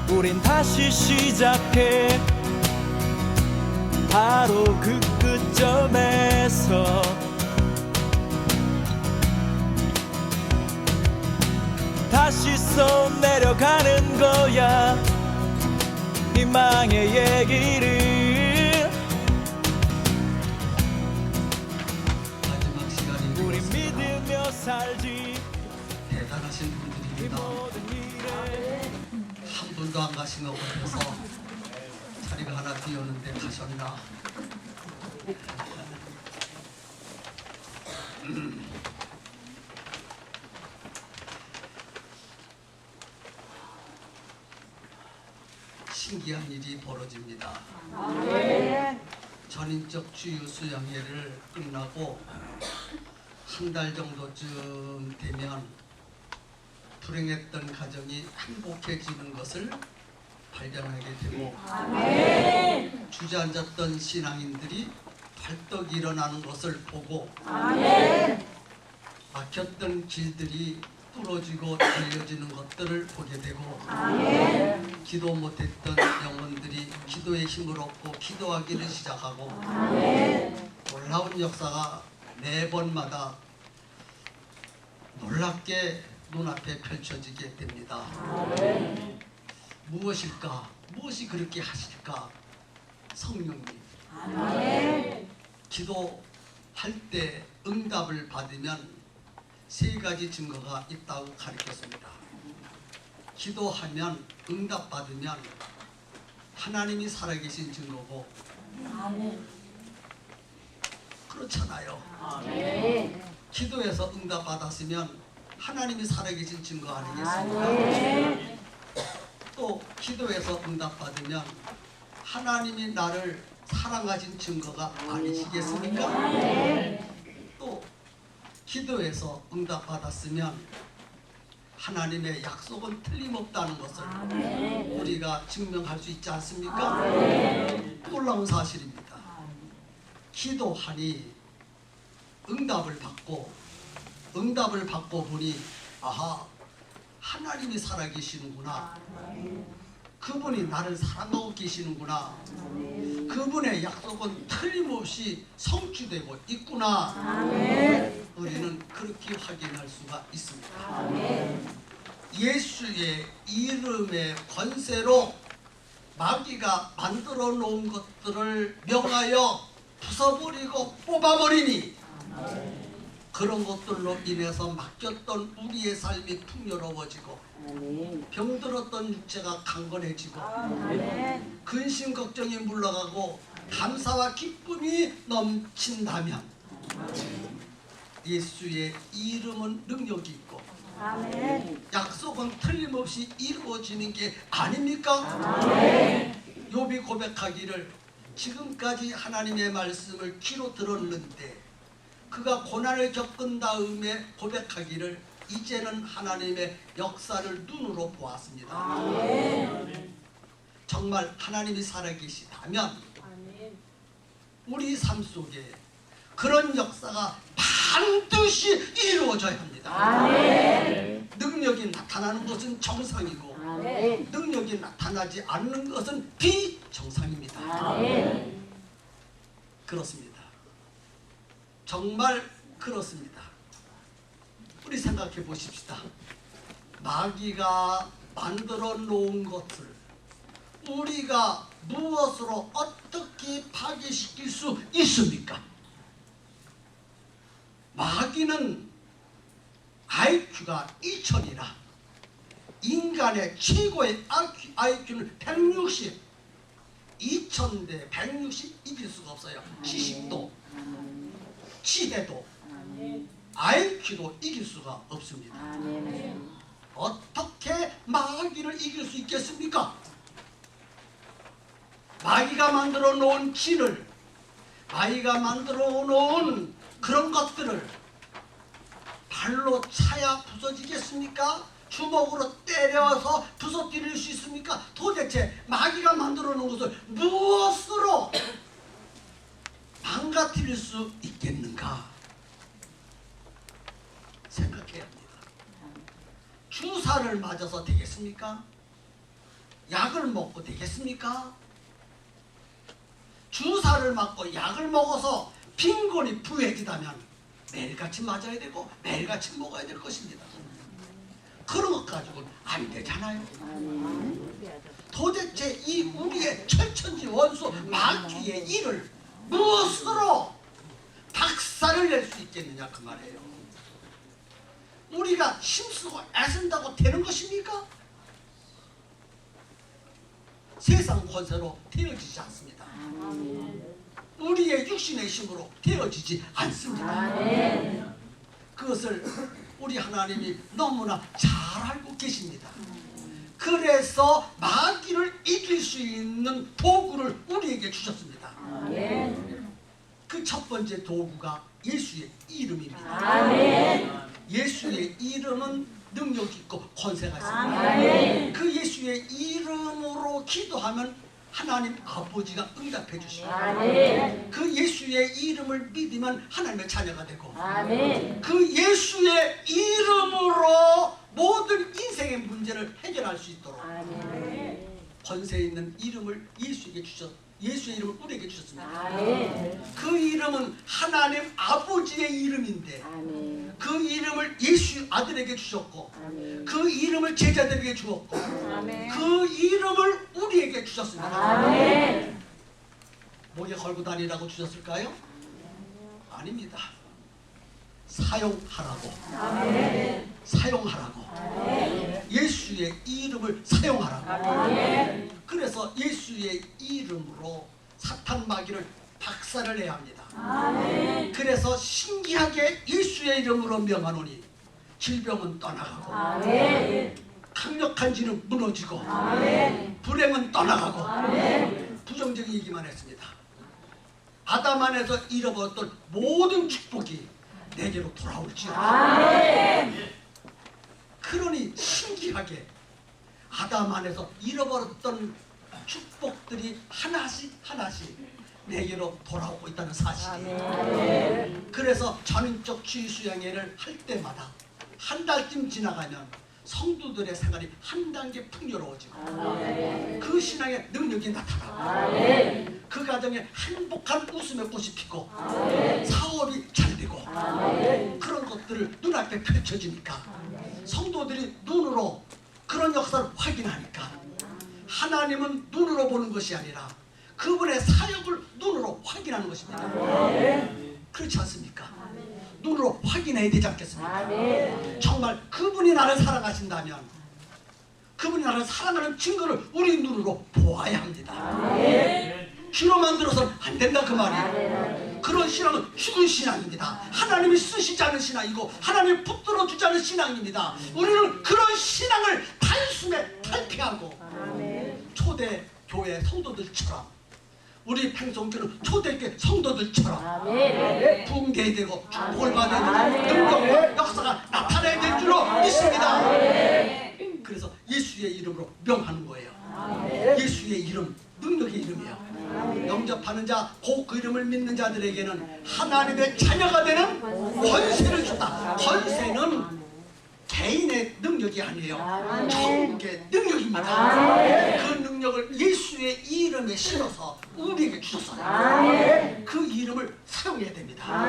우린 다시 시작해. 바로 그 끝점에서 다시 써내려가는 거야, 희망의 얘기를. 마지막 시간이 우리 되었습니다. 믿으며 살지. 대단하신 이 분들입니다. 모든 일에 한 분도 안 가신 것 같아서 자리가 하나 비었는데 가셨나? 신기한 일이 벌어집니다. 전인적 주유 수양회를 끝나고 한 달 정도쯤 되면 불행했던 가정이 행복해지는 것을 발견하게 되고, 주저앉았던 신앙인들이 벌떡 일어나는 것을 보고, 막혔던 길들이 뚫어지고 열려지는 것들을 보게 되고, 기도 못했던 영혼들이 기도의 힘을 얻고 기도하기를 시작하고, 놀라운 역사가 매번마다 놀랍게 눈앞에 펼쳐지게 됩니다. 무엇일까? 무엇이 그렇게 하실까? 성령님. 기도할 때 응답을 받으면 세 가지 증거가 있다고 가르쳤습니다. 기도하면 응답받으면 하나님이 살아계신 증거고, 그렇잖아요. 기도해서 응답받았으면 하나님이 살아계신 증거 아니겠습니까? 또 기도해서 응답받으면 하나님이 나를 사랑하신 증거가 아니시겠습니까? 또 기도해서 응답받았으면 하나님의 약속은 틀림없다는 것을 우리가 증명할 수 있지 않습니까? 놀라운 사실입니다. 기도하니 응답을 받고 보니, 아하, 하나님이 살아계시는구나. 그분이 나를 사랑하고 계시는구나. 그분의 약속은 틀림없이 성취되고 있구나. 우리는 그렇게 확인할 수가 있습니다. 예수의 이름의 권세로 마귀가 만들어 놓은 것들을 명하여 부숴버리고 뽑아버리니, 그런 것들로 인해서 맡겼던 우리의 삶이 풍요로워지고, 병들었던 육체가 강건해지고, 근심 걱정이 물러가고 감사와 기쁨이 넘친다면 예수의 이름은 능력이 있고 약속은 틀림없이 이루어지는 게 아닙니까? 욥이 고백하기를, 지금까지 하나님의 말씀을 귀로 들었는데 그가 고난을 겪은 다음에 고백하기를, 이제는 하나님의 역사를 눈으로 보았습니다. 정말 하나님이 살아계시다면 우리 삶 속에 그런 역사가 반드시 이루어져야 합니다. 능력이 나타나는 것은 정상이고, 능력이 나타나지 않는 것은 비정상입니다. 그렇습니다. 정말 그렇습니다. 우리 생각해 보십시다. 마귀가 만들어 놓은 것을 우리가 무엇으로 어떻게 파괴시킬 수 있습니까? 마귀는 IQ가 2000이라 인간의 최고의 IQ는 160, 2000대 160 이길 수가 없어요. 지식도, 지혜도, IQ도 이길 수가 없습니다. 어떻게 마귀를 이길 수 있겠습니까? 마귀가 만들어 놓은 진을, 마귀가 만들어 놓은 그런 것들을 발로 차야 부서지겠습니까? 주먹으로 때려서 부서뜨릴 수 있습니까? 도대체 마귀가 만들어 놓은 것을 무엇으로 망가뜨릴 수 있겠는가 생각해야 합니다. 주사를 맞아서 되겠습니까? 약을 먹고 되겠습니까? 주사를 맞고 약을 먹어서 빈곤이 부해지다면 매일같이 맞아야 되고 매일같이 먹어야 될 것입니다. 그런 것 가지고는 안 되잖아요. 도대체 이 우리의 철천지 원수 마귀의 일을 무엇으로 박살을 낼 수 있겠느냐 그 말이에요. 우리가 힘쓰고 애쓴다고 되는 것입니까? 세상 권세로 되어지지 않습니다. 우리의 육신의 힘으로 되어지지 않습니다. 그것을 우리 하나님이 너무나 잘 알고 계십니다. 그래서 마귀를 이길 수 있는 도구를 우리에게 주셨습니다. 그 첫 번째 도구가 예수의 이름입니다. 예수의 이름은 능력이 있고 권세가 있습니다. 그 예수의 이름으로 기도하면 하나님 아버지가 응답해 주시고 그 예수의 이름을 믿으면 하나님의 자녀가 되고 그 예수의 이름으로 모든 인생의 문제를 해결할 수 있도록 권세 있는 이름을 예수에게 주셨습니다. 예수의 이름을 우리에게 주셨습니다. 그 이름은 하나님 아버지의 이름인데 그 이름을 예수 아들에게 주셨고 그 이름을 제자들에게 주었고 그 이름을 우리에게 주셨습니다. 목에 걸고 다니라고 주셨을까요? 아닙니다. 사용하라고. 사용하라고. 예수의 이름을 사용하라고. 그래서 예수의 이름으로 사탄 마귀를 박살을 내야 합니다. 그래서 신기하게 예수의 이름으로 명하노니 질병은 떠나가고 강력한 진은 무너지고 불행은 떠나가고 부정적인 얘기만 했습니다. 아담 안에서 잃어버렸던 모든 축복이 내게로 돌아올지어다. 그러니 신기하게 아담 안에서 잃어버렸던 축복들이 하나씩 하나씩 내게로 돌아오고 있다는 사실이에요. 그래서 전인적 주의 수양회를 할 때마다 한 달쯤 지나가면 성도들의 생활이 한 단계 풍요로워지고 그 신앙의 능력이 나타나고 그 가정에 행복한 웃음의 꽃이 피고 사업이 잘 되고 그런 것들을 눈앞에 펼쳐지니까 성도들이 눈으로 그런 역사를 확인하니까 하나님은 눈으로 보는 것이 아니라 그분의 사역을 눈으로 확인하는 것입니다. 그렇지 않습니까? 눈으로 확인해야 되지 않겠습니까? 정말 그분이 나를 사랑하신다면 그분이 나를 사랑하는 증거를 우리 눈으로 보아야 합니다. 귀로만 들어서는 안 된다 그 말이에요. 그런 신앙은 죽은 신앙입니다. 하나님이 쓰시지 않은 신앙이고 하나님이 붙들어 주지 않은 신앙입니다. 우리는 그런 신앙을 단숨에 탈피하고 초대 교회 성도들처럼 우리 팽성교는 초대교회 성도들처럼 붕괴되고 축복을 받아야 되는 능력과 역사가 나타나야 될 줄로 믿습니다. 그래서 예수의 이름으로 명하는 거예요. 예수의 이름, 능력의 이름이에요. 영접하는 자, 곧 그 이름을 믿는 자들에게는 하나님의 자녀가 되는 권세를 준다. 권세는 개인의 능력이 아니에요. 천국의 능력입니다. 그 능력을 예수의 이름에 실어서 우리에게 주셨어요. 그 이름을 사용해야 됩니다.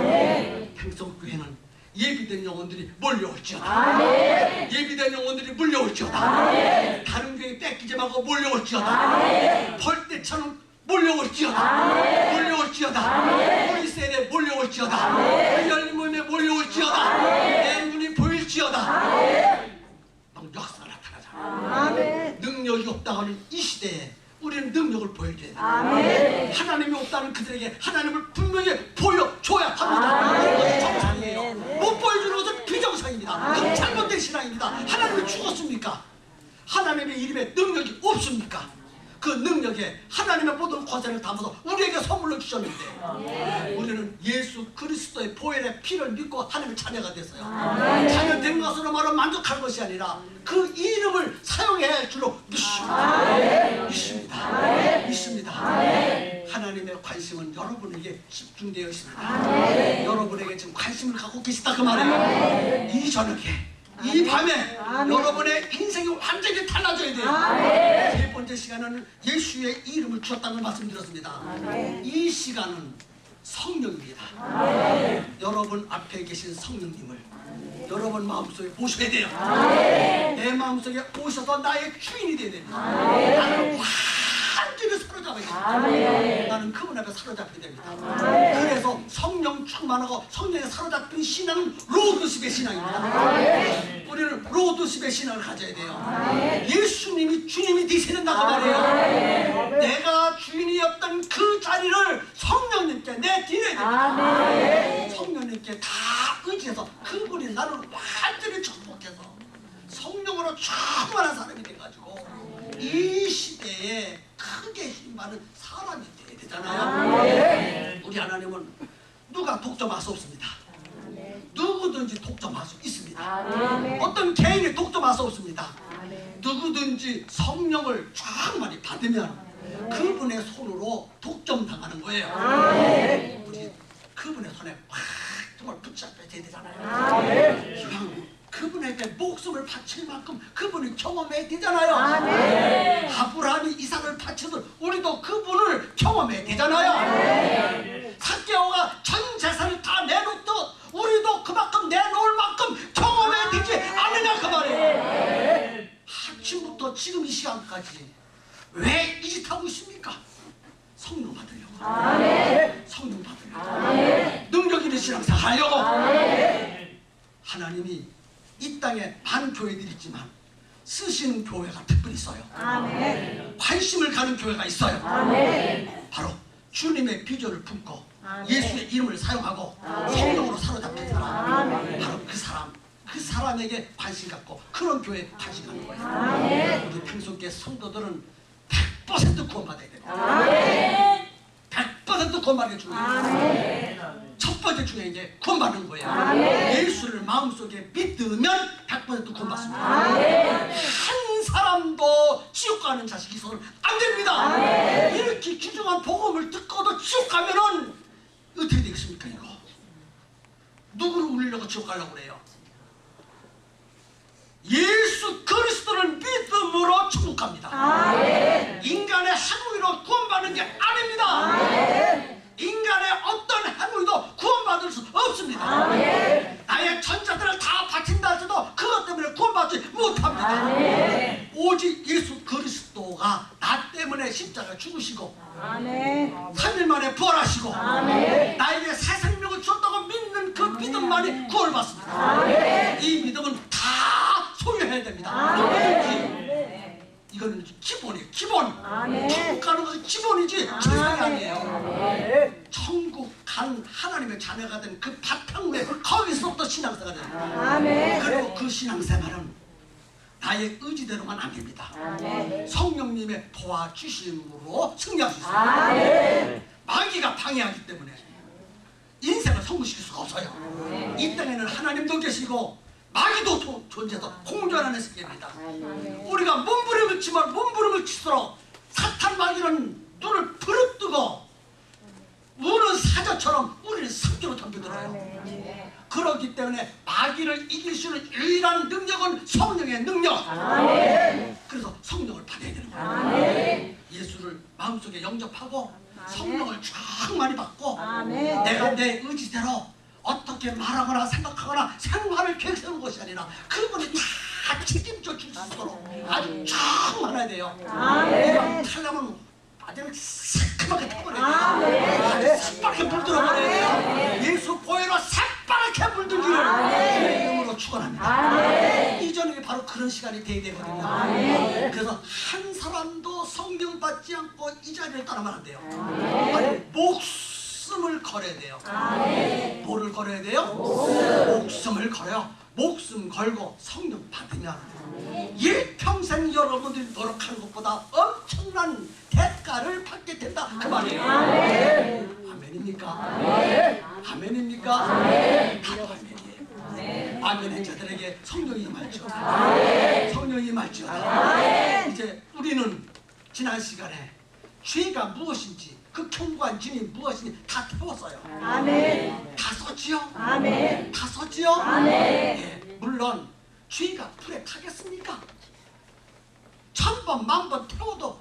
팽성교회는 예비된 영혼들이 몰려올지어다. 예비된 영혼들이 몰려올지어다. 다른 교회 뺏기지 말고 몰려올지어다. 벌떼처럼 몰려올지어다. 몰려올지어다. 우리 세례 몰려올지어다. 우리 열린 모임에 몰려올지어다. 내 눈이 보일지어다. 막 역사가 나타나잖아. 능력이 없다 하는 이 시대에 우리는 능력을 보여줘야 돼. 하나님이 없다는 그들에게 하나님을 분명히 보여줘야 합니다. 이것이 정상이에요. 못 보여주는 것은 비정상입니다. 그건 잘못된 신앙입니다. 하나님이 죽었습니까? 하나님의 이름에 능력이 없습니까? 그 능력에 하나님의 모든 권세를 담아서 우리에게 선물로 주셨는데 우리는 예수 그리스도의 보혈의 피를 믿고 하나님의 자녀가 됐어요. 자녀 된 것으로 말하면 만족할 것이 아니라 그 이름을 사용해야 할 줄로 믿습니다. 믿습니다. 하나님의 관심은 여러분에게 집중되어 있습니다. 여러분에게 지금 관심을 갖고 계시다 그 말이에요. 이 저녁에 이 밤에 여러분의 인생이 완전히 달라져야 돼요. 세 번째 번째 시간은 예수의 이름을 주었다는 걸 말씀드렸습니다. 이 시간은 성령입니다. 여러분 앞에 계신 성령님을 여러분 마음속에 모셔야 돼요. 내 마음속에 오셔서 나의 주인이 되야 됩니다. 나는 완전히 사로잡아야 됩니다. 나는 그분 앞에 사로잡게 됩니다. 그래서 성령 충만하고 성령에 사로잡힌 신앙은 로드십의 신앙입니다. 우리는 로드십의 신앙을 가져야 돼요. 예수님이 주님이 되시는다고 말해요. 내가 주인이었던 그 자리를 성령님께 내드려야 됩니다. 성령님께 다 의지해서 그분이 나를 완전히 정복해서 성령으로 충만한 사람이 돼가지고 이 시대에 크게 힘많은 사람이 돼야 되잖아요. 우리 하나님은 누가 독점할 수 없습니다. 누구든지 독점할 수 있습니다. 어떤 개인이 독점할 수 없습니다. 누구든지 성령을 충만히 받으면 그분의 손으로 독점당하는 거예요. 우리 그분의 손에 확 정말 붙잡혀야 되잖아요. 이왕 그분에게 목숨을 바칠 만큼 그분을 경험해야 되잖아요. 아브라함이 이삭을 바치듯 우리도 그분을 경험해야 되잖아요. 삭개오가 전 재산을 다 내놓듯 우리도 그만큼 내놓을 만큼 경험해야 되지 않느냐 그 말이에요. 아침부터 지금 이 시간까지 왜 이 짓 하고 있습니까? 성령 받으려고. 성령 받으려고. 능력 있는 신앙생활 하려고. 하나님이 이 땅에 많은 교회들이 있지만 쓰시는 교회가 특별히 있어요. 관심을 가는 교회가 있어요. 바로 주님의 비전을 품고 예수의 이름을 사용하고 성령으로 사로잡힌 사람, 바로 그 사람에게 관심 갖고 그런 교회에 관심 갖는 거예요. 우리 평소께 성도들은 100% 구원받아야 됩니다. 100% 구원받는 게 중요해요. 첫 번째 중요한 게 구원받는 거예요. 예수를 마음속에 믿으면 100% 구원받습니다. 한 사람도 지옥 가는 자식이 있어서는 안 됩니다. 이렇게 귀중한 복음을 듣고도 지옥 가면은 어떻게 되겠습니까 이거? 누구를 울리려고 지옥 가려고 그래요? 예수 그리스도를 믿음으로 천국 갑니다. 인간의 행위로 구원받는 게 아닙니다. 인간의 어떤 행위도 구원받을 수 없습니다. 나의 전자들을 다 바친다 할지도 그것 때문에 구원받지 못합니다. 오직 예수 그리스도가 나 때문에 십자가 죽으시고 3일 만에 부활하시고 나에게 새 생명을 주었다고 믿는 그 믿음만이 구원을 받습니다. 이 믿음은 다 소유해야 됩니다. 이거는 기본이에요. 기본. 천국 가는 것은 기본이지 최상이 아니에요. 천국 간 하나님의 자녀가 된 그 바탕 위에 거기서부터 신앙생활을 해요. 그리고 그 신앙생활은 나의 의지대로만 안 됩니다. 성령님의 도와주심으로 승리할 수 있습니다. 마귀가 방해하기 때문에 인생을 성공시킬 수가 없어요. 이 땅에는 하나님도 계시고 마귀도 존재해서 공존하는 세계입니다. 우리가 몸부림을 치면 몸부림을 치도록 사탄 마귀는 눈을 부릅뜨고 우는 사자처럼 우리를 삼키로 덤벼들어요. 그렇기 때문에 마귀를 이길 수 있는 유일한 능력은 성령의 능력. 그래서 성령을 받아야 되는 거예요. 예수를 마음속에 영접하고 성령을 충만히 받고 내가 내 의지대로 어떻게 말하거나 생각하거나 생활을 계획하는 것이 아니라 그분이 다 책임져 줄 수 있도록 아주 충만해야 돼요. 이왕 타려면 아주 새까맣게 타버려야 돼요. 아주 새빨갛게 물들어버려야 돼요. 예수 보혈로 새빨갛게 물들기를 주의 이름으로 축원합니다. 이전에 바로 그런 시간이 돼야 되거든요. 그래서 한 사람도 성령 받지 않고 이 자리를 떠나면 안 돼요. 아니, 목숨을 걸어야 돼요. 뭐를 걸어야 돼요? 목숨을 걸어요. 목숨 걸고 성령 받으면 일평생 여러분들이 노력하는 것보다 엄청난 대가를 받게 된다 그 말이에요. 아멘입니까? 아멘입니까? 다도 아멘이에요. 아멘의 자들에게 성령이 임할지어다. 성령이 임할지어다. 이제 우리는 지난 시간에 죄가 무엇인지 그 견고한 진이 무엇인지 다 태웠어요. 아멘. 다 썼지요? 아멘. 다 썼지요? 아멘. 예, 물론 죄가 불에 타겠습니까? 1000번, 10,000번 태워도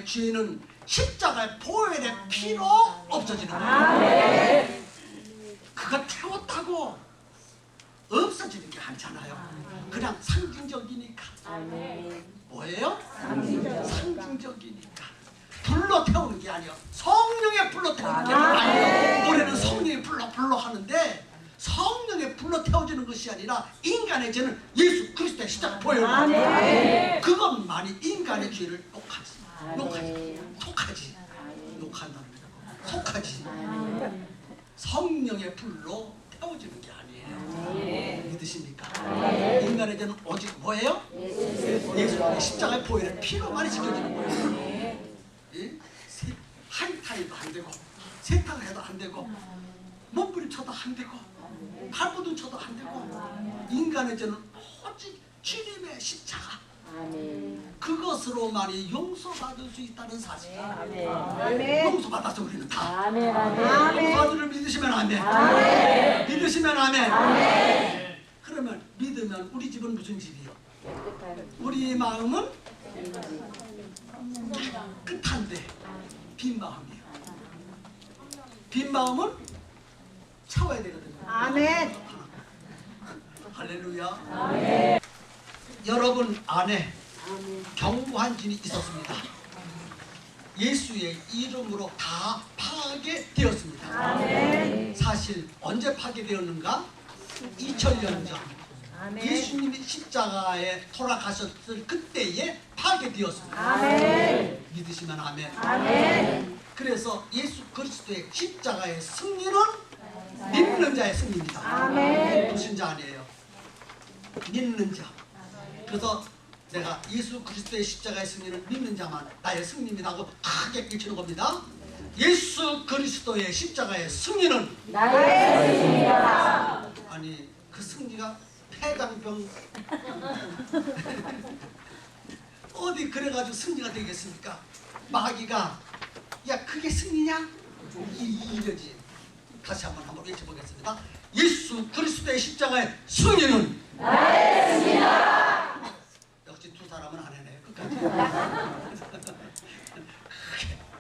십자가의 죄는 십자가의 보혈의 피로 없어지는 거예요. 그거 태웠다고 없어지는 게 아니잖아요. 그냥 상징적이니까. 뭐예요? 상징적이니까. 불로 태우는 게 아니에요. 성령의 불로 태우는 게 아니에요. 올해는 성령의 불로 하는데 성령의 불로 태워지는 것이 아니라 인간의 죄는 예수 그리스도의 십자가 보혈. 그것만이 인간의 죄를 속하지. 성령의 불로 태워지는 게 아니에요. 믿으십니까? 인간의 죄는 오직 뭐예요? 예수님의 십자가의 보혈의 피로만이 지켜지는 거예요. 하이타이도 안 되고 세탁을 해도 안 되고 몸부림쳐도 안 되고 발버둥 쳐도 안 되고 인간의 죄는 오직 주님의 십자가 그것으로만이 용서받을 수 있다는 사실. 용서받아서 우리는 다 용서받으를 믿으시면 아멘. 믿으시면 아멘. 그러면 믿으면 우리 집은 무슨 집이요? 우리 마음은 깨끗한데 빈 마음이에요. 빈 마음은 채워야 되거든요. 아멘. 할렐루야. 여러분 안에 견고한 진이 있었습니다. 예수의 이름으로 다 파괴되었습니다. 사실 언제 파괴되었는가? 2000년 전 예수님이 십자가에 돌아가셨을 그때에 파괴되었습니다. 믿으시면 아멘. 그래서 예수 그리스도의 십자가의 승리는 믿는 자의 승리입니다. 불신자 아니에요. 믿는 자. 그래서 내가 예수 그리스도의 십자가의 승리를 믿는 자만 나의 승리입니다 하고 크게 외치는 겁니다. 예수 그리스도의 십자가의 승리는 나의 승리다. 아니 그 승리가 폐장병 어디 그래가지고 승리가 되겠습니까? 마귀가 야 그게 승리냐? 이러지. 다시 한번 외쳐보겠습니다. 예수 그리스도의 십자가의 승리는 나의 승리다. 역시 두 사람은 안 해내요. 끝까지.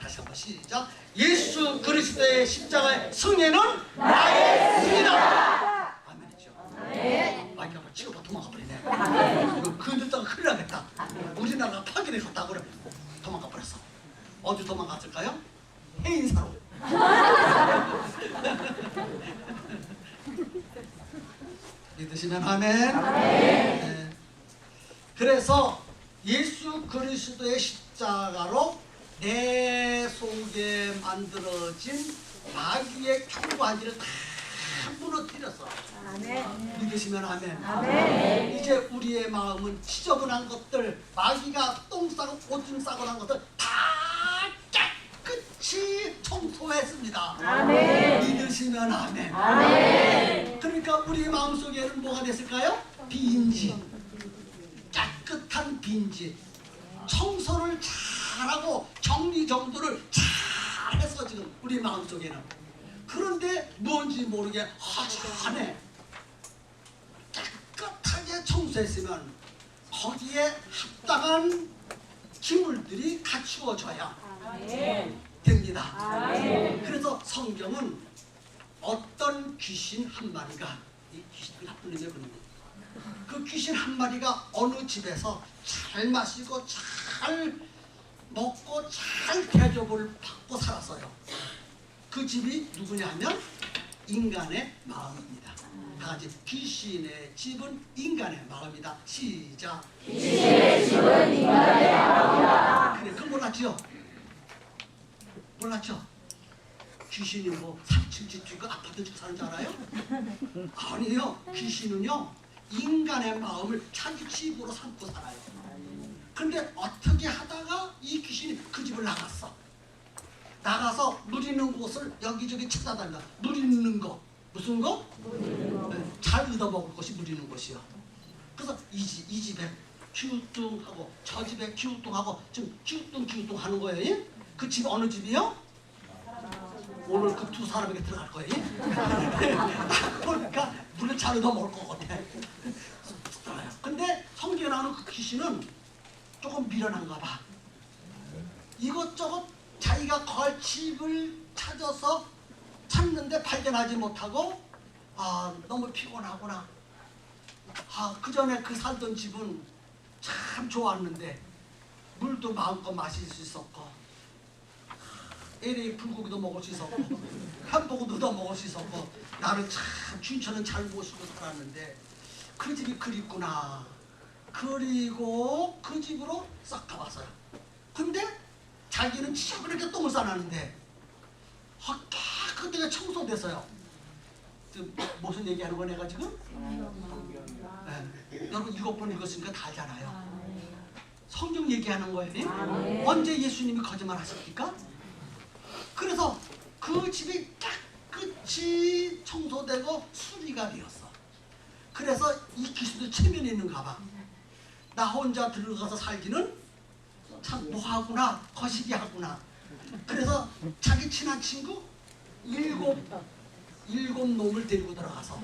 다시 한번 시작. 예수 그리스도의 십자가의 승리는 나의 승리다. 아멘이죠. 마귀가 뭐 치고봐 도망가 버리네. 이거 건들다가 큰일 나겠다. 우리나라가 파괴돼 갔다 그래. 도망가 버렸어. 어디 도망갔을까요? 해인사로. 믿으시면 아멘. 네. 그래서 예수 그리스도의 십자가로 내 속에 만들어진 마귀의 견고한지를 다 무너뜨렸어. 믿으시면 아멘. 이제 우리의 마음은 지저분한 것들, 마귀가 똥 싸고 오줌 싸고 한 것들 다 깨끗이 청소했습니다. 믿으시면 아멘. 그러니까 우리 마음속에는 뭐가 됐을까요? 빈지, 깨끗한 빈지. 청소를 잘하고 정리정돈을 잘해서 지금 우리 마음속에는. 그런데 뭔지 모르게 허전해. 깨끗하게 청소했으면 거기에 합당한 기물들이 갖추어져야 됩니다. 그래서 성경은 어떤 귀신 한 마리가, 이 귀신이 나쁜 의미에 그런 거예요. 그 귀신 한 마리가 어느 집에서 잘 마시고 잘 먹고 잘 대접을 받고 살았어요. 그 집이 누구냐 하면 인간의 마음입니다. 다 같이 귀신의 집은 인간의 마음이다. 시작. 귀신의 집은 인간의 마음이다. 그래, 그거 몰랐죠? 몰랐죠? 귀신이 뭐 3층 집 주고 아파트 집 사는 줄 알아요? 아니요. 귀신은요 인간의 마음을 자기 집으로 삼고 살아요. 그런데 어떻게 하다가 이 귀신이 그 집을 나갔어. 나가서 누리는 곳을 여기저기 찾아다닌다. 누리는 거. 무슨 거? 네, 잘 얻어먹을 것이 누리는 것이요. 그래서 이 집에 기우뚱하고 저 집에 기우뚱하고 지금 기우뚱 하는 거예요. 예? 그 집 어느 집이요? 오늘 그 두 사람에게 들어갈 거예요. 그러니까 물을 잘 얻어먹을 것 같아. 근데 성경에 나오는 그 귀신은 조금 미련한가 봐. 이것저것 자기가 거할 집을 찾아서 찾는데 발견하지 못하고 너무 피곤하구나. 그 전에 그 살던 집은 참 좋았는데 물도 마음껏 마실 수 있었고 LA 불고기도 먹을 수 있었고 햄버거도 더 먹을 수 있었고 나는 참 춘천은 잘 모시고 살았는데 그 집이 그립구나. 그리고 그 집으로 싹 가봤어요. 근데 자기는 지저분하게 똥을 싸놨는데 깨끗하게 청소됐어요. 무슨 얘기하는 거 내가 지금? 네. 여러분 7번 읽었으니까 다 알잖아요. 성경 얘기하는 거예요. 언제 예수님이 거짓말 하셨습니까? 그래서 그 집이 깨끗이 청소되고 수리가 되었어. 그래서 이 기수도 체면이 있는가 봐. 나 혼자 들어가서 살기는 참 뭐하구나, 거시기하구나. 그래서 자기 친한 친구 일곱 놈을 데리고 들어가서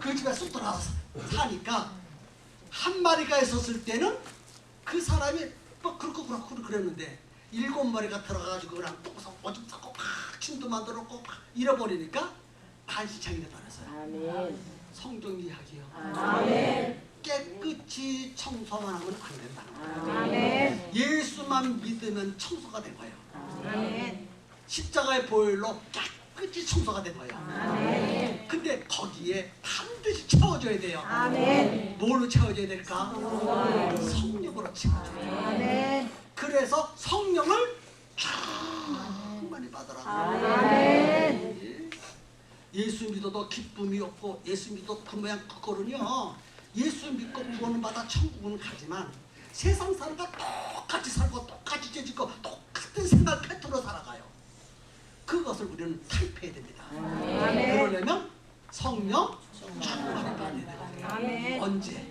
그 집에 쑥 들어가서 사니까 한 마리가 있었을 때는 그 사람이 뭐 그렇고 그랬는데 7마리가 들어가가지고 그냥 똥서 오줌 싸고 침도 만들었고 잃어버리니까 반시창이 돼버렸어요. 성경 이야기요. 깨끗이 청소만 하면 안 된다는 거예요. 예수만 믿으면 청소가 된 거예요. 십자가의 보혈로 깨끗이 청소가 된 거예요. 근데 거기에 반드시 채워줘야 돼요. 뭘로 채워줘야 될까? 성령으로 채워줘야 돼요. 그래서 성령을 충만히 받으라. 예수 믿어도 기쁨이 없고 예수 믿어도 그 모양 그 꼴은요, 예수 믿고 구원을 받아 천국은 가지만 세상 사람과 똑같이 살고 똑같이 죄짓고 똑같은 생각 패턴으로 살아가요. 그것을 우리는 탈피해야 됩니다. 그러려면 성령 충만히 받아야 돼요. 언제?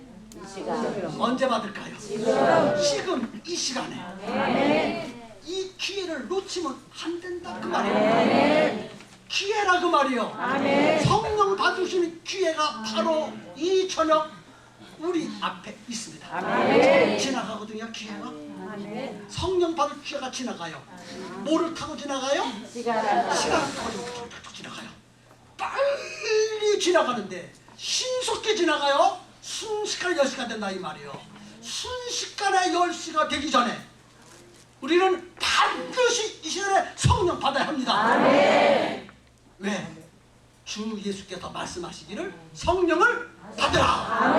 언제 받을까요? 지금 이 시간에. 이 기회를 놓치면 안 된다 그 말이에요. 기회라 그 말이요. 성령 받으시는 기회가 바로 이 저녁 우리 앞에 있습니다. 지나가거든요. 기회가. 성령 받을 기회가 지나가요. 뭐를 타고 지나가요? 시간을 타고 지나가요. 빨리 지나가는데 신속히 지나가요. 순식간에 10시가 된다 이 말이에요. 순식간에 10시가 되기 전에 우리는 반드시 이 시간에 성령 받아야 합니다. 왜? 주 예수께서 말씀하시기를 성령을 받으라.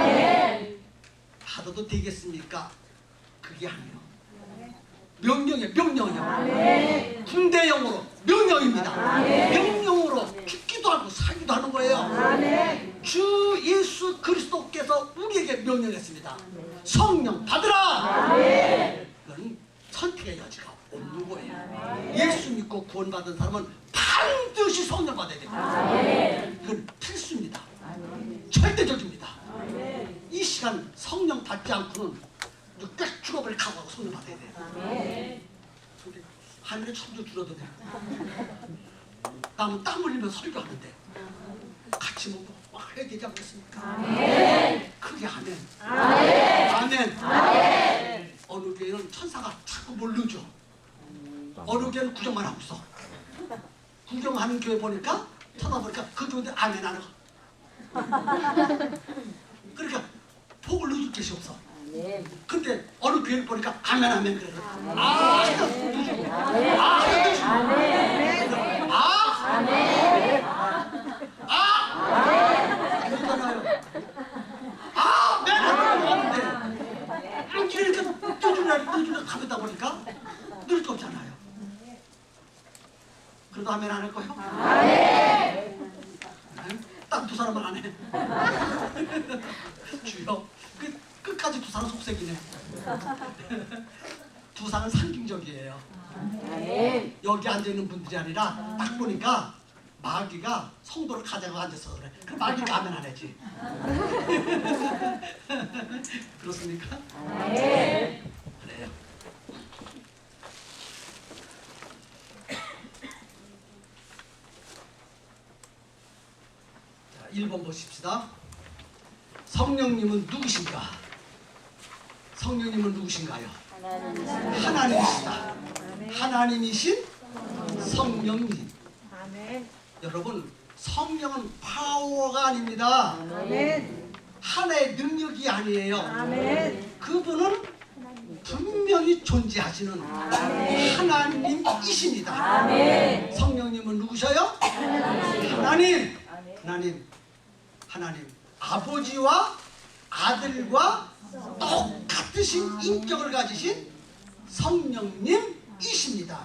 받아도 되겠습니까? 그게 아니에요. 명령이요. 군대용으로 명령입니다. 명령으로 죽기도 하고 살기도 하는 거예요. 주 예수 그리스도께서 우리에게 명령했습니다. 성령 받으라. 이건 선택의 여지가 없는 거예요. 예수 믿고 구원받은 사람은 반드시 성령 받아야 됩니다. 그건 필수입니다. 절대적입니다. 이 시간 성령 받지 않고는 꽤 죽어버릴 각오하고 성령 받아야 돼요. 하늘에 천주 줄어도 돼요. 남은 땀 흘리며 설교하는데 같이 먹고 막 해야 되지 않겠습니까? 크게 아멘. 어느 교회는 천사가 자꾸 몰르죠. 어느 교회는 구경만 하고 있어. 구경하는 교회 보니까 쳐다보니까 그 교회인데 아멘 안 하고. 그러니까 복을 누릴 것이 없어. 근데 어느 교회를 보니까 아멘 그래. 이렇게 가다 보니까 누릴 거 없잖아요. 그래도 아멘 안 할 거예요? 딱 두 사람만 안 해. 주여, 끝까지 두 사람 속색이네. 두 사람은 상징적이에요. 여기 앉아있는 분들이 아니라 딱 보니까 마귀가 성도를 가져가고 앉아서 그래. 그럼 마귀가 아멘 안 하지. 그렇습니까? 그래요. 자, 1번 보십시다. 성령님은 누구신가? 성령님은 누구신가요? 하나님이시다. 하나님이신 성령님. 아멘. 여러분, 성령은 파워가 아닙니다. 아멘. 하나의 능력이 아니에요. 아멘. 그분은 분명히 존재하시는 하나님이십니다. 아멘. 성령님은 누구셔요? 하나님. 하나님. 아버지와 아들과 똑같으신 인격을 가지신 성령님이십니다.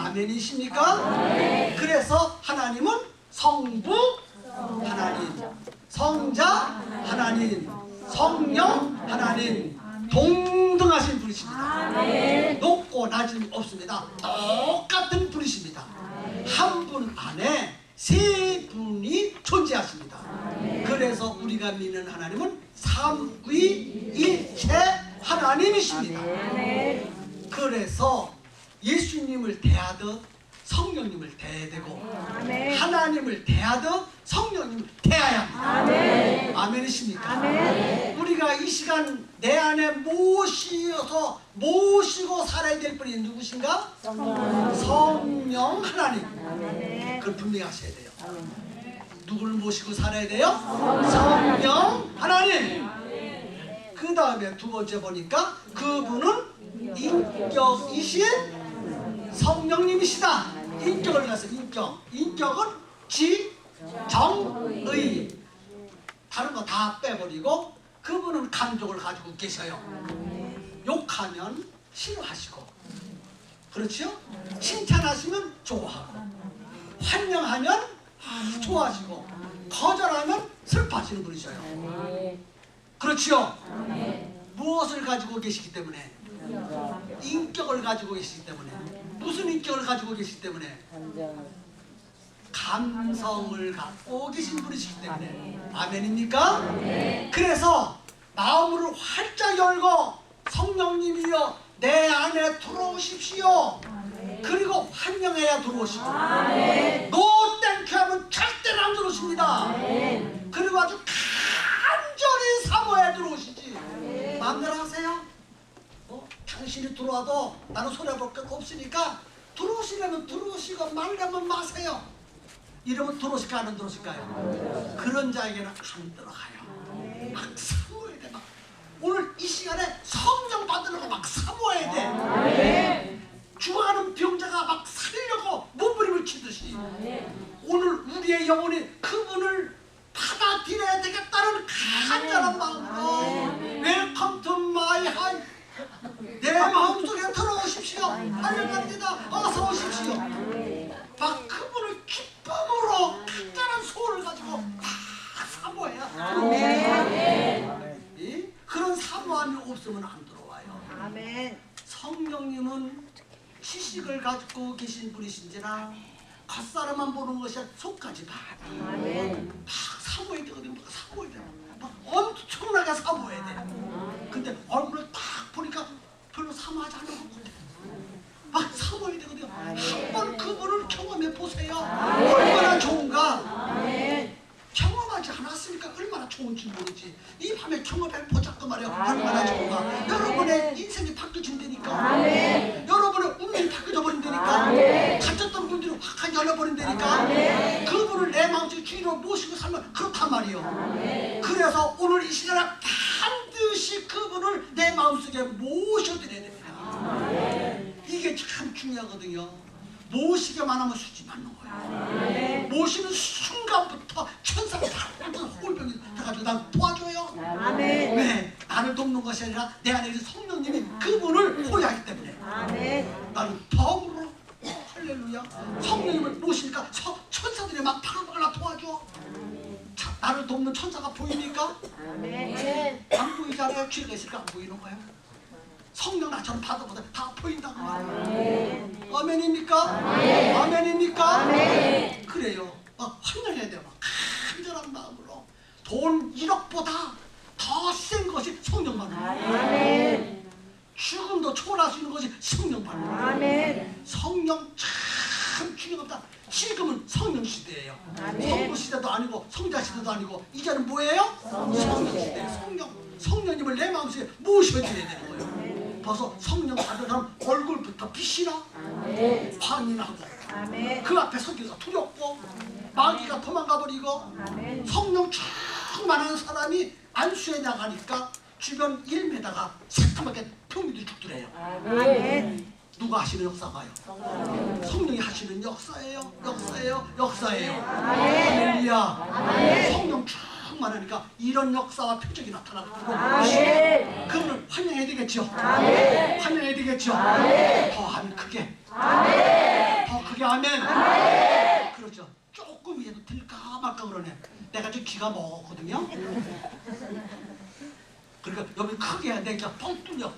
아멘이십니까? 그래서 하나님은 성부 하나님, 성자 하나님, 성령 하나님, 동등하신 분이십니다. 높고 낮음이 없습니다. 똑같은 분이십니다. 한 분 안에 세 분이 존재하십니다. 그래서 우리가 믿는 하나님은 삼위일체 하나님이십니다. 그래서 예수님을 대하듯 성령님을 대해야 되고 하나님을 대하듯 성령님을 대해야 합니다. 아멘이십니까? 우리가 이 시간 내 안에 모시고 살아야 될 분이 누구신가? 성령 하나님. 그걸 분명히 하셔야 돼요. 누구를 모시고 살아야 돼요? 성령 하나님. 그 다음에 두 번째 보니까 그분은 인격이신 성령님이시다. 인격을 가서 인격은 정의. 다른 거 다 빼버리고 그분은 감정을 가지고 계셔요. 욕하면 싫어하시고, 그렇죠? 칭찬하시면 좋아하고, 환영하면 좋아하시고, 거절하면 슬퍼하시는 분이셔요. 그렇죠? 무엇을 가지고 계시기 때문에? 인격을 가지고 계시기 때문에. 무슨 인격을 가지고 계시기 때문에? 감성을 갖고 계신 분이시기 때문에. 아멘입니까? 그래서 마음을 활짝 열고 성령님이여 내 안에 들어오십시오. 그리고 환영해야 들어오시고, 노 땡큐 하면 절대로 안 들어오십니다. 그리고 아주 간절히 사모해 들어오시지. 마음대로 하세요. 당신이 들어와도 나는 손해볼 게 없으니까 들어오시려면 들어오시고 말려면 마세요. 이러면 들어오실까 안 들어오실까요? 그런 자에게는 안 들어가요. 막 사모해야 돼. 막 오늘 이 시간에 성령 받으려고 막 사모해야 돼. 죽어가는 병자가 막 살려고 몸부림을 치듯이 오늘 우리의 영혼이 그분을 받아들여야 되겠다는 간절한 마음으로 웰컴 투 마이 하이, 내 마음속에 들어오십시오. 환영합니다. 어서 오십시오. 막 그분을 기쁨으로 간절한 소원을 가지고 막 사모해야 들어오십시오. 그런 사모함이 없으면 안 들어와요. 성령님은 지식을 가지고 계신 분이신지라 겉사람만 보는 것이 속까지 다 막 사모해야 되거든요. 막 사모해야 돼. 막 엄청나게 사모해야 돼. 근데 얼굴을 딱 보니까 별로 사모하지 않은 것 같아. 막 사모해야 되거든요. 한번 그분을 경험해 보세요. 얼마나 좋은가. 경험하지 않았으니까 얼마나 좋은지 모르지. 이 밤에 경험해 보자고 말이야. 얼마나 좋은가. 여러분의 인생이 바뀌어진다니까. 여러분의 운명이 바뀌어져 버린다니까. 갇혔던 분들이 확 열려버린다니까. 그분을 내 마음속에 주인으로 모시고 살면 그렇단 말이에요. 그래서 오늘 이 시간에 반드시 그분을 내 마음속에 모셔드려야 됩니다. 이게 참 중요하거든요. 모시기만 하면 수지 맞는 거예요. 모시는 순간부터 천사가 바로 호흡병이 돼가지고 난 도와줘요. 네, 나를 돕는 것이 아니라 내 안에 있는 성령님이 그분을 호위하기 때문에 나는 더불어 할렐루야. 성령님을 모시니까 천사들이 막 바글바글 도와줘. 자, 나를 돕는 천사가 보입니까? 안 보이잖아요. 귀가 있으니까 안 보이는 거예요. 성령 나처럼 받아보다 다 보인다고 말이에요. 아멘입니까? 아멘입니까? 그래요. 환영해야 돼요. 간절한 마음으로. 돈 1억보다 더 센 것이 성령만입니다. 죽음도 초월할 수 있는 것이 성령만입니다. 성령 참 중요합니다. 지금은 성령 시대예요. 성부 시대도 아니고 성자 시대도 아니고 이제는 뭐예요? 성령 시대예요. 성령님을 내 마음속에 모셔줘야 되는 거예요. 벌써 성령 받은 사람 얼굴부터 빛이 나. 광이 나고 아멘. 그 앞에 서기가 두렵고 마귀가 도망가버리고 아멘. 성령 충만한 사람이 안수에 나가니까 주변 1m가 새까맣게 표미도 죽더래요. 아멘. 누가 하시는 역사가요? 성령이 하시는 역사예요. 역사예요. 역사예요. 할렐루야. 성령 충만하니까 이런 역사와 표적이 나타나거든요. 아멘. 그러면 환영해야 되겠죠. 아멘. 환영해야 되겠죠. 아멘. 더하면 크게. 아멘. 더 크게 아멘. 그렇죠. 조금이라도 들까 말까 그러네. 내가 좀 귀가 먹었거든요. 그러니까 여기 크게 해야 되니까 뻥 뚫려.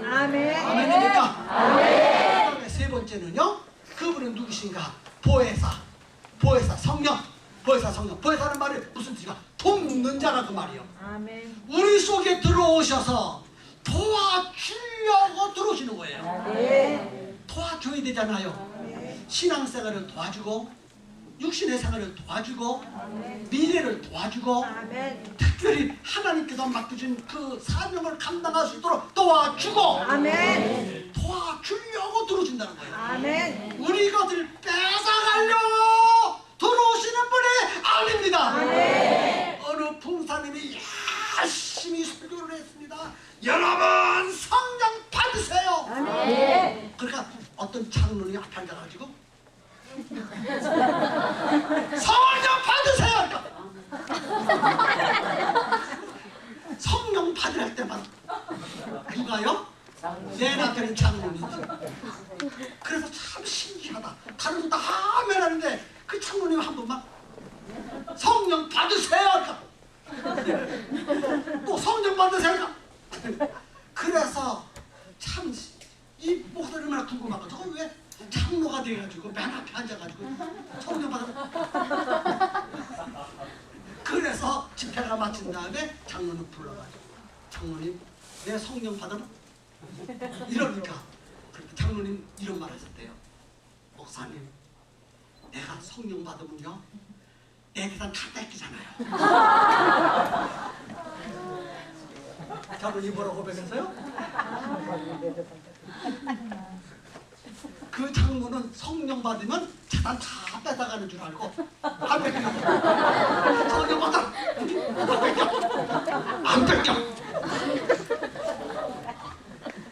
아멘. 아멘이니까. 그다음에 세 번째는요. 그분은 누구신가? 보혜사. 보혜사 성령. 보혜사 성령. 보혜사는 말이 무슨 뜻인가? 돕는 자라 그 말이요. 아멘. 우리 속에 들어오셔서 도와주려고 들어오시는 거예요. 아멘. 도와줘야 되잖아요. 신앙생활을 도와주고 육신의 생활을 도와주고 미래를 도와주고 아멘. 특별히 하나님께서 맡겨준 그 사명을 감당할 수 있도록 도와주고 아멘. 도와주려고 들어준다는 거예요. 아멘. 우리 것을 뺏어가려고 들어오시는 분이 아닙니다. 아멘. 어느 봉사님이 열심히 설교를 했습니다. 여러분 성령 받으세요. 아멘. 그러니까 어떤 장로님이 앞에 앉아가지고 성령 받으세요. 성령 받을 때마다 누가요? 내 남편은 장로님이지. 그래서 참 신기하다. 다른 거 다 하면 하는데 그 장로님 한 번만 성령 받으세요. 또 성령 받으세요. 그래서 참 이 목사님 얼마나 궁금하고 저거 왜 장로가 돼가지고 맨 앞에 앉아가지고 성령 받아. 그래서 집회가 마친 다음에 장로님 불러가지고 장로님 내 성령 받아라 이러니까 장로님 이런 말 하셨대요. 목사님 내가 성령 받으면요 내 계산 다 뺏기잖아요. 장로님 뭐라고 고백했어요? 그 장로는 성령 받으면 재산 다 뺏어가는 줄 알고 안 뺏겨. 성령 받아 안 뺏겨.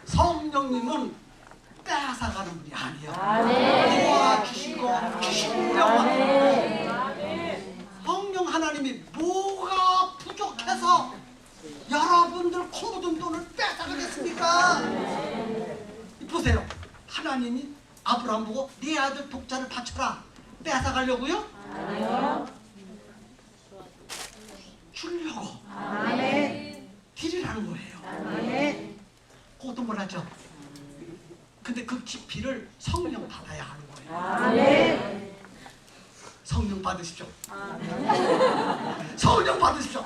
성령님은 뺏어가는 분이 아니에요. 도와주시고 주시려고 하는. 성령 하나님이 뭐가 부족해서 여러분들 코 묻은 돈을 뺏어가겠습니까? 보세요. 하나님이 아브라함 보고 네 아들 독자를 바쳐라 뺏어가려고요? 아니요. 주려고 아멘. 드리라는 거예요. 아멘. 그것도 뭐라죠? 근데 그 깊이를 성령 받아야 하는 거예요. 아멘. 성령 받으십시오. 성령 받으십시오.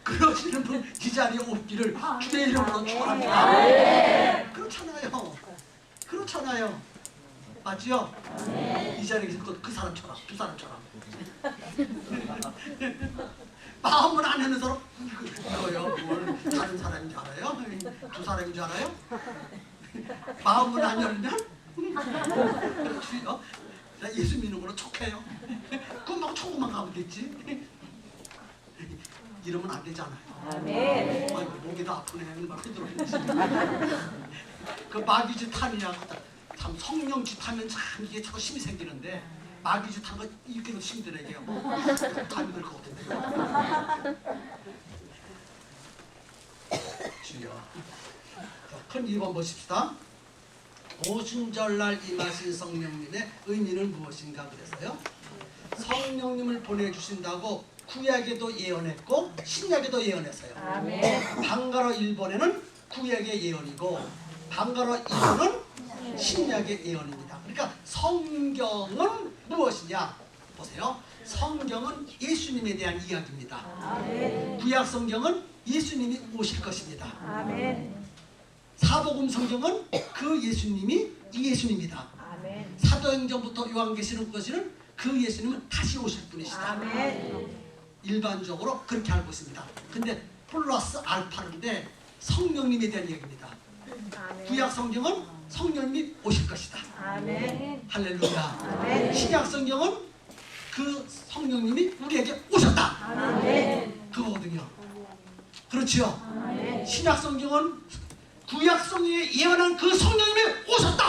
그러시는 분 이 자리에 오기를 주의 이름으로 축원합니다. 그렇잖아요. 그렇잖아요. 맞지요? 이 자리에 있을 것 그 사람처럼 두 사람처럼 마음은 안 하는 사람 이거요. 뭘 다른 사람인 줄 알아요? 두 사람인 줄 알아요? 마음은 안 열면 주여 나 예수 믿는 걸로 촉해요. 그럼 막 천국만 가면 됐지. 이러면 안 되잖아요. 아멘. 아이고 목이도 아프네. 막 흔들어야지. 그 마귀짓 하느냐고 참 성령짓 하면 참 이게 자꾸 힘이 생기는데 마귀짓 하는 거 이렇게도 힘들어요. 감이 들 것 같은데. 주여. 큰 2번 보십시다. 오순절날 임하신 성령님의 의미는 무엇인가 그래서요. 성령님을 보내주신다고 구약에도 예언했고 신약에도 예언했어요. 아멘. 방가로 1번에는 구약의 예언이고 방가로 2번은 신약의 예언입니다. 그러니까 성경은 무엇이냐 보세요. 성경은 예수님에 대한 이야기입니다. 아멘. 구약 성경은 예수님이 오실 것입니다. 아멘. 사복음 성경은 그 예수님이 이 예수님이다. 아멘. 사도행전부터 요한계시록까지는 그 예수님은 다시 오실 분이시다. 아멘. 일반적으로 그렇게 알고 있습니다. 근데 플러스 알파인데 성령님에 대한 얘기입니다. 구약 성경은 성령님이 오실 것이다. 아멘. 할렐루야. 아멘. 신약 성경은 그 성령님이 우리에게 오셨다. 아멘. 그거거든요. 그렇지요. 아멘. 신약 성경은 구약 성경에 예언한 그 성령님이 오셨다.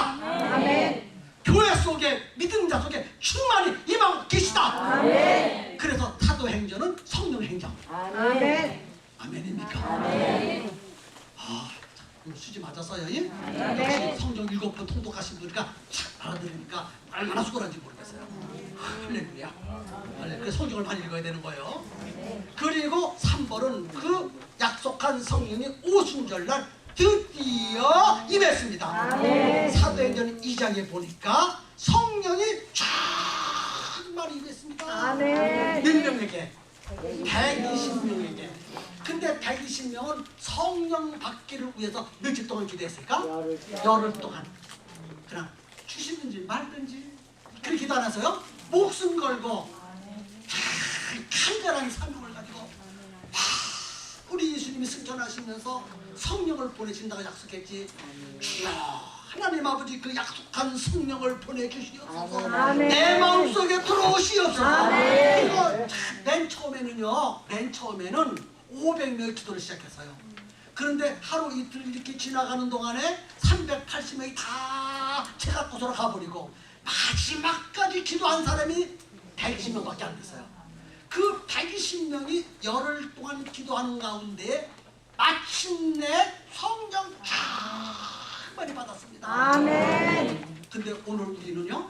아멘. 교회 속에 믿는 자 속에 충만히 임하고 계시다. 아멘. 그래서 사도행전은 성령 행정. 아멘. 아멘입니까? 아멘. 아, 참, 수지 맞았어요. 예? 아멘. 역시 성경 7번 통독하신 분이니까 참 알아들으니까 얼마나 수고한지 모르겠어요. 할렐루야. 그래서 성경을 많이 읽어야 되는 거예요. 그리고 3번은 그 약속한 성령이 오순절날 드디어 임했습니다. 아멘. 사도행전 2장에 보니까 성령이 정말 임했습니다. 아멘. 몇 명에게? 120명에게. 근데 120명은 성령 받기를 위해서 며칠 동안 기도했을까? 열흘 동안. 그냥 주시든지 말든지 그렇게 기도 안 하세요? 목숨 걸고 간절한 사명을 가지고 우리 예수님이 승천하시면서 성령을 보내신다고 약속했지. 주여 하나님 아버지 그 약속한 성령을 보내주시옵소서. 아멘. 내 마음속에 들어오시옵소서. 아멘. 이거 맨 처음에는요, 맨 처음에는 500명의 기도를 시작했어요. 그런데 하루 이틀 이렇게 지나가는 동안에 380명이 다 제각곳으로 가버리고 마지막까지 기도한 사람이 120명밖에 안 됐어요. 그 120명이 열흘 동안 기도하는 가운데 마침내 성령 충만히 받았습니다. 아멘. 근데 오늘 우리는요,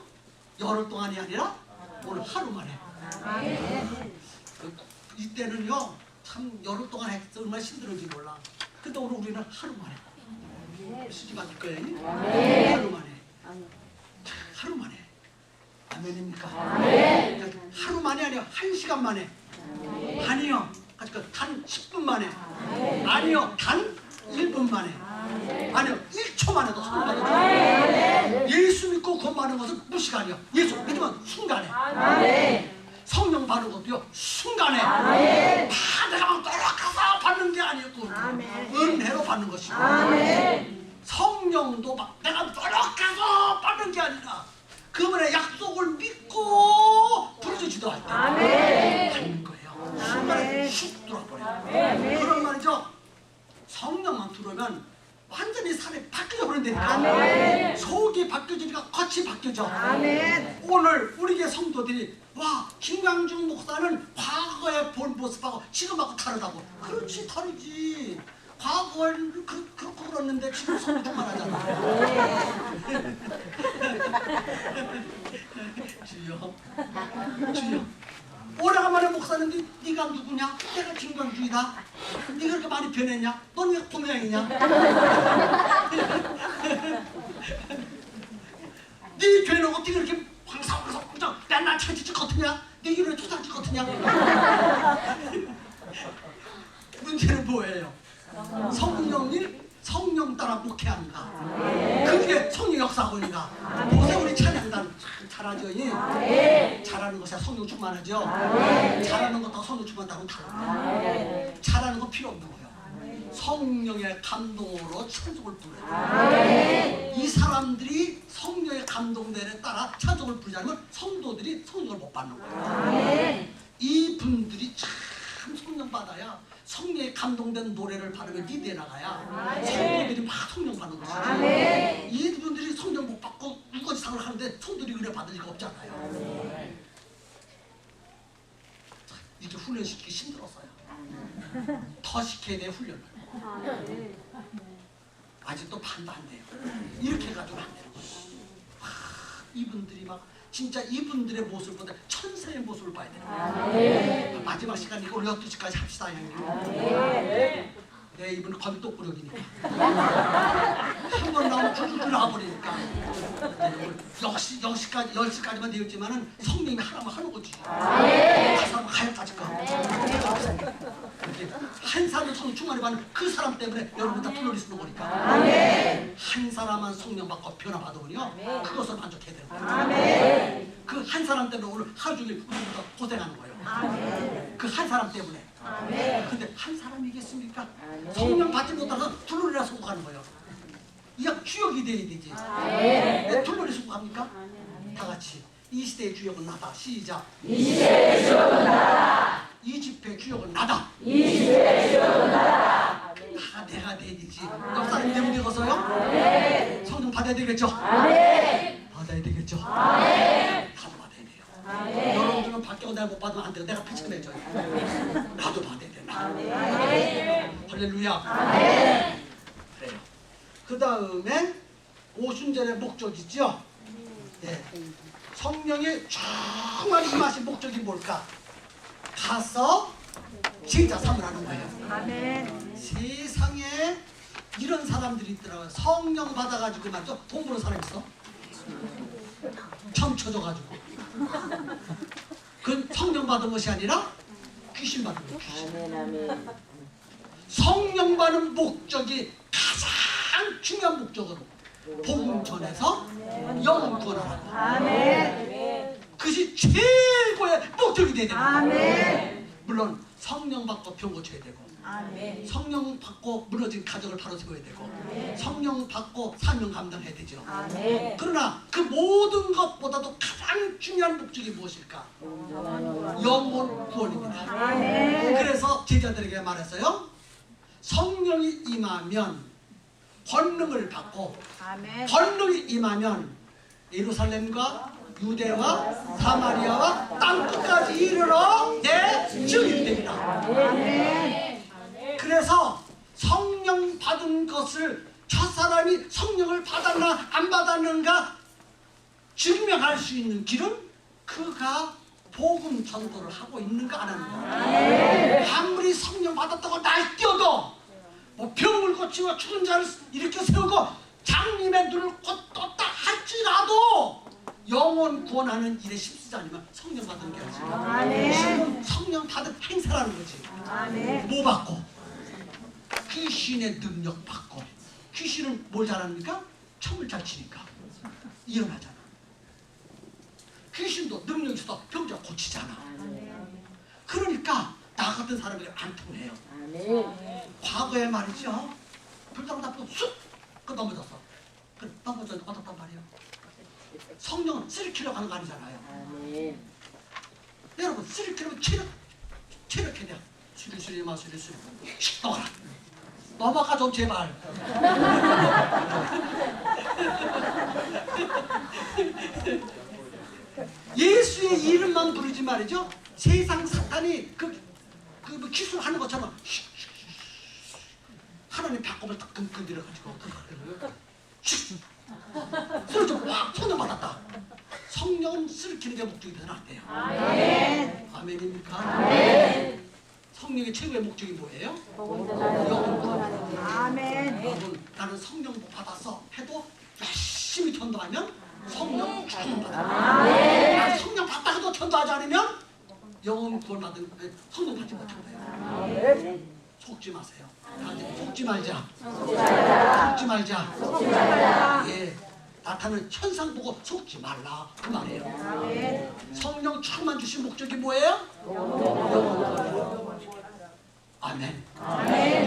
열흘 동안이 아니라 오늘 하루 만에. 아멘. 이때는요, 참 열흘 동안 했어 얼마나 힘들었는지 몰라. 근데 오늘 우리는 하루 만에. 수지 받을 거예요. 하루 만에. 하루 만에. 아멘입니까? 아멘. 하루 만에 아니요, 1시간 만에. 아니요, 단 10분 만에. 아니요, 단 1분 만에. 아니요, 1초 만에도 성령 받아줘요. 예수 믿고 구원받는 것은 무시간이요. 예수 믿으면 순간에. 아멘. 성령 받는 것도요, 순간에. 아멘. 다 내가 막 노력해서 받는 게 아니고 아멘. 은혜로 받는 것이고. 아멘. 성령도 막 내가 노력해서 받는 게 아니라 그분의 약속을 믿고 부르짖지도 할 때 아멘. 받는 거예요. 아멘. 순간에 쑥 들어버려요. 아멘. 그런 말이죠. 성령만 들어오면 완전히 사람이 바뀌어 버린다니까. 아멘. 속이 바뀌어지니까 겉이 바뀌어져. 아멘. 오늘 우리의 성도들이 와, 김광중 목사는 과거에 본 모습하고 지금하고 다르다고. 그렇지, 다르지. 과거에는 그렇고 그랬는데 지금 성도 충만하잖아. 주여, 주여. 오래간만에 목사는데 네가 누구냐? 내가 김광중이다. 네가 그렇게 많이 변했냐? 넌 왜 고명이냐? 네 죄는 어떻게 그렇게 황사황사 그냥 맨날 찾을 것 같으냐? 네 이름에 토닥질 것 같으냐? 문제는 뭐예요? 성령이 성령 따라 목회한다. 그게 성령 역사원이다. 보세요, 우리 찬양단 잘하죠? 예? 잘하는 것이 성령 충만하죠? 잘하는 것하고 성령 충만하고는 달라요. 잘하는 거 필요 없는 거예요. 성령의 감동으로 찬송을 부르요. 이 사람들이 성령의 감동대에 따라 찬송을 부르지 않으면 성도들이 성령을 못 받는 거예요. 이분들이 참 성령 받아야 성령의 감동된 노래를 바르면 리드에 나가야 성도들이 막 성령 받는 것이지. 이분들이 성령 못 받고 우거지상을 하는데 성도들이 은혜 받을 리가 없잖아요. 이렇게 훈련시키기 힘들었어요. 더 시켜야 돼요, 훈련을. 아직도 반도 안 돼요. 이렇게 해가지고 안 되는 거예요. 이분들이 막 진짜 이분들의 모습보다 천사의 모습을 봐야 되는 거예요. 마지막 시간 이거 12시까지 합시다, 형님. 내 입은 검이 똑부러기니까 한 번 나오면 줄줄 나와버리니까. 역시 10시까지만 되었지만은 성령이 하나만 하는 거지. 가서 가야까지 가. 한 사람은 성령 충만히 받는 그 사람 때문에 여러분 다 플로리 쓰는 거니까. 한 사람만 성령 받고 변화 받으면요, 그것을 만족해야 되는 거예요. 그 한 사람 때문에 오늘 하루 종일 우리보다 고생하는 거예요. 그 한 사람 때문에. 근데 한 사람이겠습니까? 성령 받지 못해서 수고하는 거예요. 이게 주역이 돼야 되지. 왜 둘러리 수고합니까? 다 같이 이 시대의 주역은 나다. 시작. 이 시대의 주역은 나다. 이 집회 주역은 나다. 이 집회의 주역은 나다. 다 내가 돼야 되지. 옆사람이 되면 되겠어요? 성령 받아야 되겠죠? 받아야 되겠죠? 나도 받아야 돼요. 여러분들은 밖에 내가 못 받으면 안 돼요. 내가 피쳐내줘요. 나도 받아야 돼. 할렐루야. 그래요. 그 다음에 오순절의 목적이죠. 네. 성령의 정말 임하신 목적이 뭘까? 가서 제자 삼으라는 거예요. 아멘. 세상에 이런 사람들이 있더라고요. 성령 받아가지고 말이죠. 돈 버는 사람 있어? 점쳐져가지고. 그 성령 받은 것이 아니라 귀신 받은 거예요. 귀신. 성령 받는 목적이 가장 중요한 목적으로 복음 전해서 영혼 구원하라고. 아멘. 그것이 최고의 목적이 돼야 됩니다. 아멘. 물론 성령 받고 병 고쳐야 되고, 아멘. 성령 받고 무너진 가정을 바로 세워야 되고, 성령 받고 사명 감당해야 되죠. 아멘. 그러나 그 모든 것보다도 가장 중요한 목적이 무엇일까? 영혼 구원입니다. 아멘. 그래서 제자들에게 말했어요. 성령이 임하면 권능을 받고, 아멘. 권능이 임하면 예루살렘과 유대와 사마리아와 땅끝까지 이르러 내 증인이 됩니다. 아멘. 그래서 성령 받은 것을 첫사람이 성령을 받았나 안 받았는가 증명할 수 있는 길은 그가 복음 전도를 하고 있는가 안 하는가. 아무리 성령 받았다고 날뛰어도 뭐 병을 고치고 죽은 자를 일으켜 세우고 장님의 눈을 곧 떴다 할지라도 영혼 구원하는 일에 힘쓰지 않으면 성령 받은 게 아니지. 아멘. 지금 성령 받은 행사라는 거지. 아멘. 뭐 받고? 귀신의 능력 받고. 귀신은 뭘 잘합니까? 춤을 잘 추니까 일어나잖아. 귀신도 능력이 있어 병자 고치잖아. 그러니까 나 같은 사람이 안 통해요. 과거에 말이죠. 불닭 나쁘고 쑥! 그 넘어졌어. 그 넘어졌는데 어떻단 말이에요? 성령은 쓰리키러 가는 거 아니잖아요. 여러분 쓰리키러면 체력해야 돼. 수리수리 마수리수리 씩 넘어가. 넘어가 좀 제발. 예수의 이름만 부르지 말이죠. 세상 사탄이 뭐 기술하는 것처럼 하나님 배꼽을 딱 건드려가지고 소리 좀확 손을 받았다. 성령은 쓰리키는 게 목적이 되는 안 돼요. 아멘. 아멘입니까? 아멘. 성령의 최고의 목적이 뭐예요? 영혼 구원. 아멘. 여러분 나는 성령 못 받았어 해도 열심히 전도하면 성령 구원 받아. 난 성령 받다가도 전도하지 않으면 영혼 구원 받은 성령 받지 못한다. 속지 마세요. 속지 말자. 속지 말자. 예, 나타나는 현상 보고 속지 말라 그 말이에요. 성령 충만 주신 목적이 뭐예요? 아멘.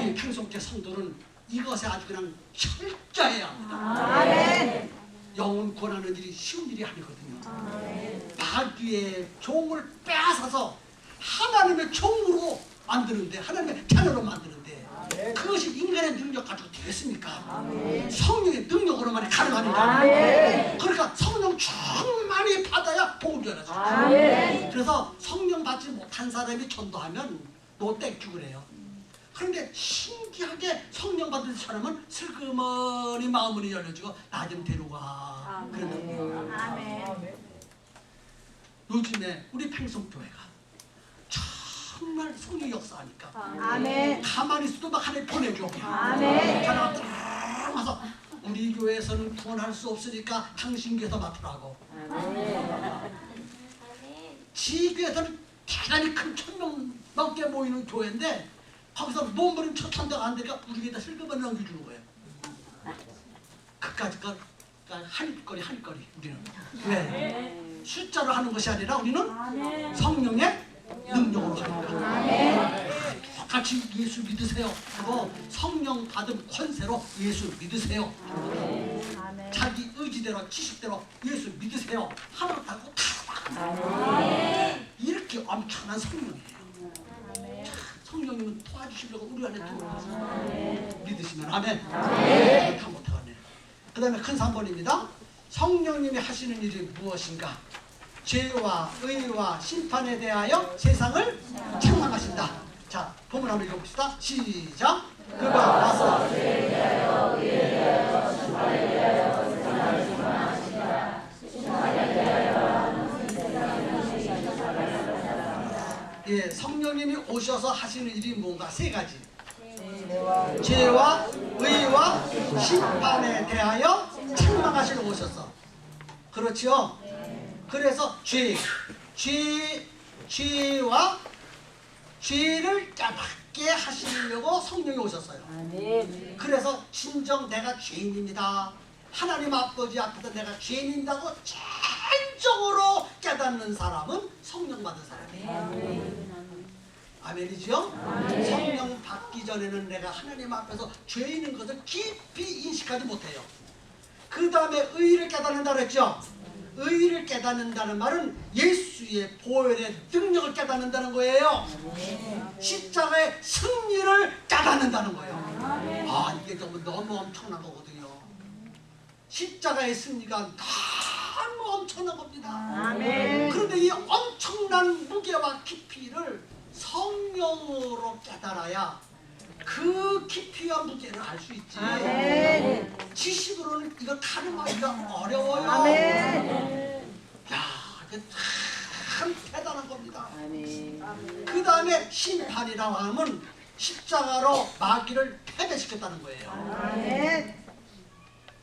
우리 평성제 성도는 이것에 아주 그냥 철저해야 합니다. 아멘. 영혼 구원하는 일이 쉬운 일이 아니거든요. 마귀의 종을 빼앗아서 하나님의 종으로 만드는데, 하나님의 자녀로 만드는데 그것이 인간의 능력 가지고 되겠습니까? 성령의 능력으로만 가능합니다. 그러니까 성령 충만히 받아야 복음 전하죠. 그래서 성령 받지 못한 사람이 전도하면 너 땡큐 그래요. 그런데 신기하게 성령 받은 사람은 슬그머니 마음문이 열려지고 나 좀 데려와 그런다고요. 아멘. 요즘에 우리 평성교회가 정말 성령 역사하니까 아멘. 가만히 있어도 막 하나님 보내줘. 아멘. 하나가 딱 와서 우리 교회에서는 구원할 수 없으니까 당신 교회에서 맡으라고. 지 교회에서는 대단히 큰 1,000명 넘게 모이는 교회인데 거기서 몸부림 1,000대가 안 되니까 우리 교회에다 슬그머니 넘겨주는 거예요. 그까짓 건 한입거리 우리는. 왜? 숫자로 하는 것이 아니라 우리는 성령의 능력으로 하니까. 같이 예수 믿으세요. 그리고 성령 받은 권세로 예수 믿으세요. 아멘. 자기 의지대로 지식대로 예수 믿으세요. 하나 타고 다 이렇게 엄청난 성령이에요. 성령님은 도와주시려고 우리 안에 들어와서 믿으시면 아멘. 다 못하겠네. 그 다음에 큰 3번입니다. 성령님이 하시는 일이 무엇인가? 죄와 의와 심판에 대하여 세상을 책망하신다. 자, 본문 한번 읽어봅시다. 시작. 그가 와서 죄에 대하여 의에 대하여 심판에 대하여 세상을 책망하신다. 심판에 대하여 예, 성령님이 오셔서 하시는 일이 뭔가? 세 가지. 죄와 의와 심판에 대하여 책망하시러 오셨어. 그렇죠? 그래서 죄와 죄를 깨닫게 하시려고 성령이 오셨어요. 그래서 진정 내가 죄인입니다. 하나님 아버지 앞에서 내가 죄인이라고 진정으로 깨닫는 사람은 성령 받은 사람이에요. 아멘이죠? 성령 받기 전에는 내가 하나님 앞에서 죄인인 것을 깊이 인식하지 못해요. 그 다음에 의를 깨닫는다 그랬죠? 의를 깨닫는다는 말은 예수의 보혈의 능력을 깨닫는다는 거예요. 십자가의 승리를 깨닫는다는 거예요. 아, 이게 너무 엄청난 거거든요. 십자가의 승리가 너무 엄청난 겁니다. 아멘. 그런데 이 엄청난 무게와 깊이를 성령으로 깨달아야 그 깊이와 무게를 알 수 있지. 아멘. 지식으로는 이걸 가늠하기가 어려워요. 아멘. 야, 이게 참 대단한 겁니다. 그 다음에 심판이라고 하면 십자가로 마귀를 패배시켰다는 거예요. 아멘.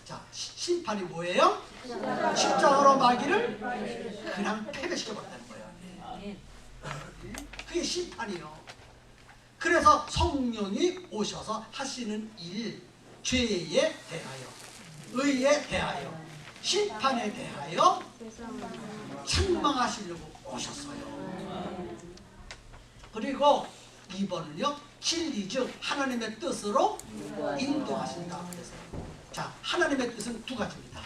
자, 심판이 뭐예요? 십자가로 마귀를 그냥 패배시켜버렸다는 거예요. 그게 심판이요. 그래서 성령이 오셔서 하시는 일, 죄에 대하여, 의에 대하여, 심판에 대하여 책망하시려고 오셨어요. 그리고 2번은요, 진리 즉 하나님의 뜻으로 인도하신다. 그래서 자, 하나님의 뜻은 두 가지입니다.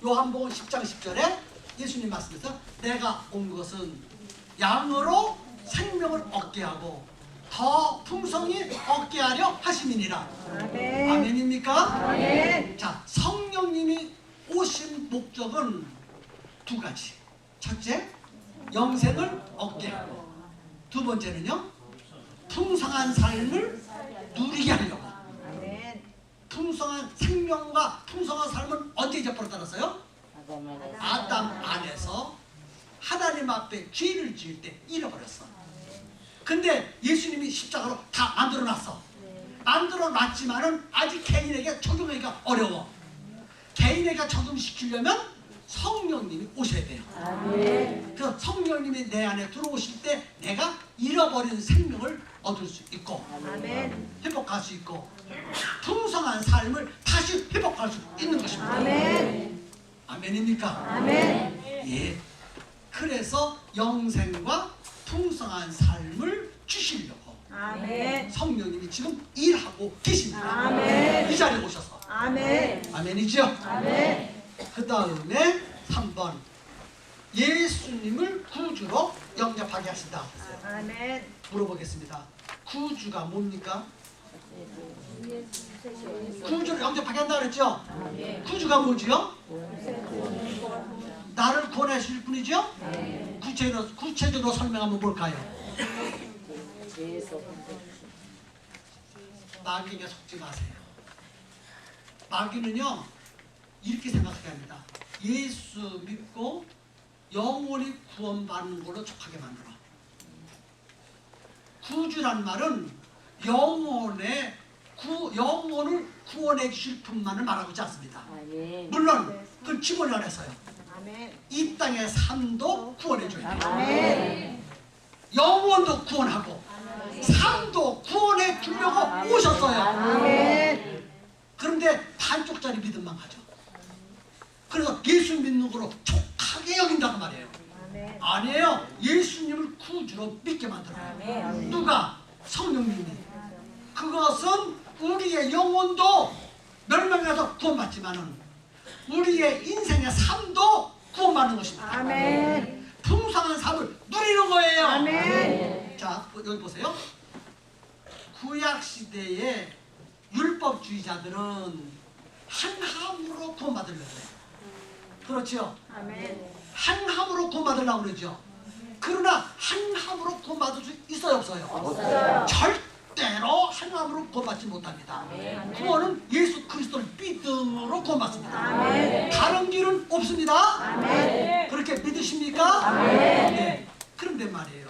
요한복음 10장 10절에 예수님 말씀에서 내가 온 것은 양으로 생명을 얻게 하고 더 풍성히 얻게 하려 하심이니라. 아멘. 아멘입니까? 아멘. 자, 성령님이 오신 목적은 두 가지. 첫째, 영생을 얻게 하고, 두 번째는요, 풍성한 삶을 누리게 하려고. 아멘. 풍성한 생명과 풍성한 삶은 언제 잊어버렸다 그랬어요? 아담 안에서 하나님 앞에 죄를 지을 때 잃어버렸어. 근데 예수님이 십자가로 다 만들어놨어. 만들어놨지만은 아직 개인에게 적용하기가 어려워. 개인에게 적용시키려면 성령님이 오셔야 돼요. 그래서 성령님이 내 안에 들어오실 때 내가 잃어버린 생명을 얻을 수 있고, 아멘. 회복할 수 있고, 풍성한 삶을 다시 회복할 수 있는 것입니다. 아멘. 아멘입니까? 아멘. 예. 그래서 영생과 풍성한 삶을 주시려고 아멘. 성령님이 지금 일하고 계십니다. 아멘. 이 자리에 오셔서. 아멘. 아멘이죠? 아멘. 그 다음에 3번, 예수님을 구주로 영접하게 하신다. 아멘. 물어보겠습니다. 구주가 뭡니까? 구주를 영접하게 한다 그랬죠? 구주가 뭐지요? 나를 구원하실 분이죠? 구체적으로 설명하면 뭘까요? 마귀에게 속지 마세요. 마귀는요, 이렇게 생각하게 합니다. 예수 믿고 영원히 구원받는 걸로 족하게 만들어. 구주란 말은 영혼을 구원해 주실 분만을 말하고 있지 않습니다. 물론 그건 기본이 안에서요. 아멘. 이 땅의 삶도 구원해 줘야 돼요. 아멘. 영혼도 구원하고 삶도 구원해 주려고 오셨어요. 아멘. 그런데 반쪽짜리 믿음만 가져. 그래서 예수 믿는 거로 족하게 여긴다고 말이에요. 아멘. 아니에요. 예수님을 구주로 믿게 만들어요. 누가? 성령님이. 그것은 우리의 영혼도 멸망해서 구원받지만은 우리의 인생의 삶도 구원받는 것입니다. 아멘. 풍성한 삶을 누리는 거예요. 아멘. 자, 여기 보세요. 구약 시대의 율법주의자들은 행함으로 구원받으려고 해요. 그렇죠? 아멘. 행함으로 구원받으려고 그러죠. 그러나 행함으로 구원받을 수 있어요, 없어요? 없어요. 절대로 행함으로 구원받지 못합니다. 구원은 예수 그리스도를 믿음으로 구원받습니다. 아멘. 다른 길은 없습니다. 아멘. 그렇게 믿으십니까? 아멘. 네. 그런데 말이에요.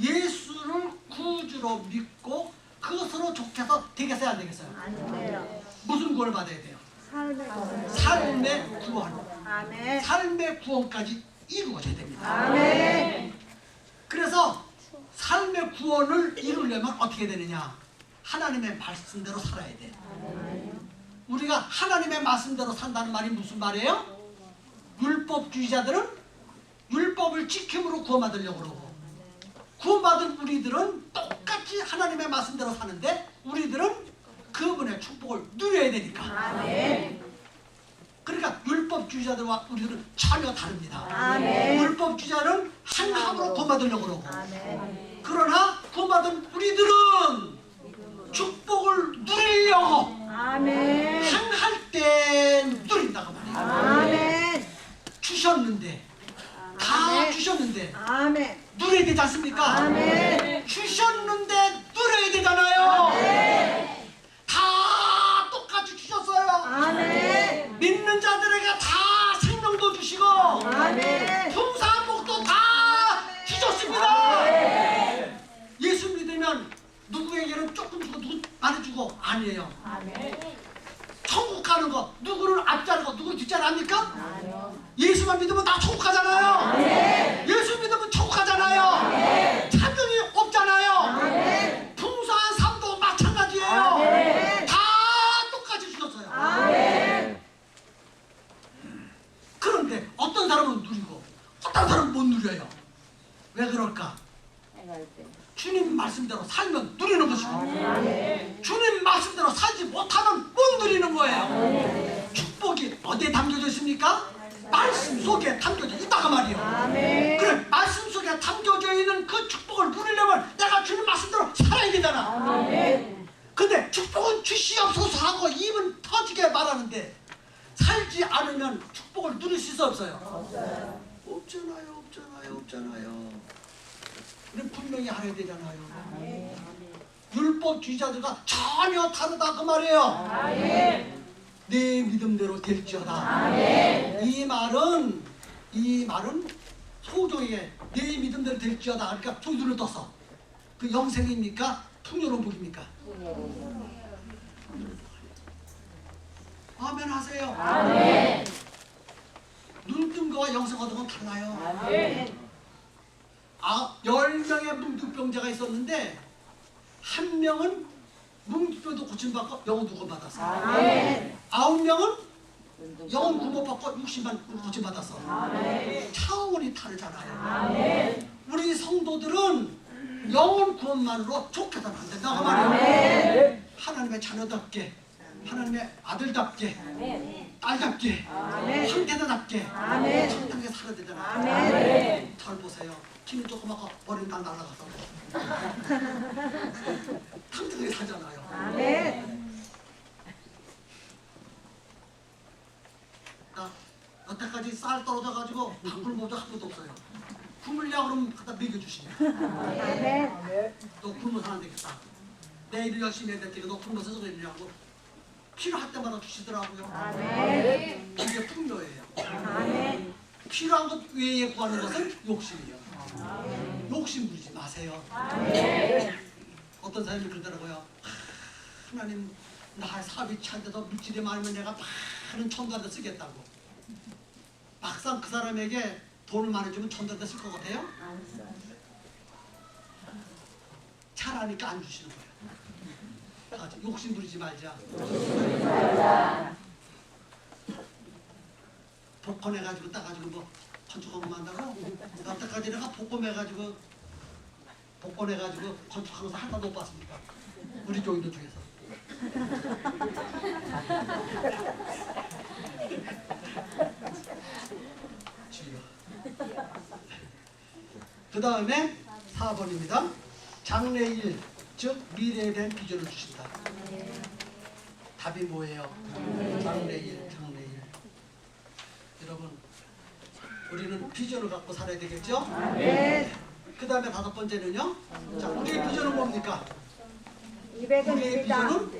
예수를 구주로 믿고 그것으로 좋게서 되겠어요, 안 되겠어요? 안 돼요. 무슨 구원을 받아야 돼요? 삶의 구원. 삶의 구원. 아멘. 삶의 구원까지 이루어져야 됩니다. 아멘. 그래서 삶의 구원을 이루려면 어떻게 되느냐? 하나님의 말씀대로 살아야 돼. 우리가 하나님의 말씀대로 산다는 말이 무슨 말이에요? 율법주의자들은 율법을 지킴으로 구원받으려고 그러고, 구원받은 우리들은 똑같이 하나님의 말씀대로 사는데 우리들은 그분의 축복을 누려야 되니까. 아멘. 그러니까 율법주의자들과 우리들은 전혀 다릅니다. 아멘. 율법주의자는 행함으로 구원받으려고 그러고, 아멘. 그러나 구원받은 우리들은 축복을 누리려고 아멘. 행할 때 누린다고 말이에요. 아멘. 주셨는데, 다 아멘. 주셨는데 아멘. 누려야 되지 않습니까? 아멘. 주셨는데 누려야 되잖아요. 다 똑같이 주셨어요. 아멘. 믿는 자들에게 다 생명도 주시고 아멘. 풍성한 복도 다 주셨습니다. 예수 믿으면 누구에게는 조금 주고 누구 많이 주고 아니에요. 천국 가는 거 누구는 앞자리고 누구는 뒷자리 합니까? 예수만 믿으면 다 천국 가잖아요. 예수 믿으면 천국 가잖아요. 차등이 없잖아요. 풍성한 삶도 마찬가지예요. 다 똑같이 주셨어요. 그런데 어떤 사람은 누리고 어떤 사람은 못 누려요. 왜 그럴까? 주님 말씀대로 살면 누리는 것이고, 주님 말씀대로 살지 못하면 못 누리는 거예요. 축복이 어디에 담겨져 있습니까? 말씀 속에 담겨져 있다가 말이에요. 아멘. 그래, 말씀 속에 담겨져 있는 그 축복을 누리려면 내가 주님 말씀대로 살아야 되잖아. 근데 축복은 주시옵소서 하고 입은 터지게 말하는데 살지 않으면 축복을 누릴 수 있어, 없어요? 없잖아요. 우리 분명히 알아야 되잖아요. 율법주의자들과 전혀 다르다 그 말이에요. 내 믿음대로 될지어다. 이 말은 소종에게 내 믿음대로 될지어다. 그러니까 저기 눈을 떴어. 그 영생입니까? 풍요로운복입니까? 아멘 하세요. 눈 뜬 거와 영생 얻은 건 달라요. 10명의 뭉툭병자가 있었는데 한 명은 뭉툭병도 고침받고 영혼도 구원받았어. 9명은 영혼 구원받고 육신만 고침받았어. 차원이 다르잖아요. 우리 성도들은 영혼 구원만으로 좋게 살면 안 된다고 말이에요. 하나님의 자녀답게, 하나님의 아들답게, 딸답게, 형태자답게 정당하게 살아야 되잖아요. 잘 보세요. 키는 조그맣고 머리는 다 날아가서 탕탕하게 살잖아요. 여태까지 쌀 떨어져가지고 밥을 먹은 한 번도 없어요. 굶으려고 그러면 갖다 먹여주시네. 너 굶어서 안 되겠다. 내일 열심히 해야 될 테니까 너 굶어서 그러려고 필요할 때마다 주시더라고요. 이게 풍요예요. 필요한 것 외에 구하는 것은 욕심이에요. 욕심 부리지 마세요. 어떤 사람이 그러더라고요. 하나님, 나의 사업이 찬데도 물질이 많으면 내가 많은 천도한테 쓰겠다고. 막상 그 사람에게 돈을 많이 주면 천도한테 쓸 것 같아요? 잘하니까 안 주시는 거예요. 욕심 부리지 말자. 복권해가지고 따가지고 뭐 건축하고 만다고 여태까지 내가 복권해가지고 복권해가지고 전투하면서 하나도 못 봤습니까? 우리 교인들 중에서. 주여. 그 다음에 4번입니다. 장래일, 즉 미래에 대한 비전을 주신다. 답이 뭐예요? 장래일, 장래일. 여러분, 우리는 비전을 갖고 살아야 되겠죠? 그 다음에 5번째는요. 자, 우리의 비전은 뭡니까? 200은 우리의 일이다. 비전은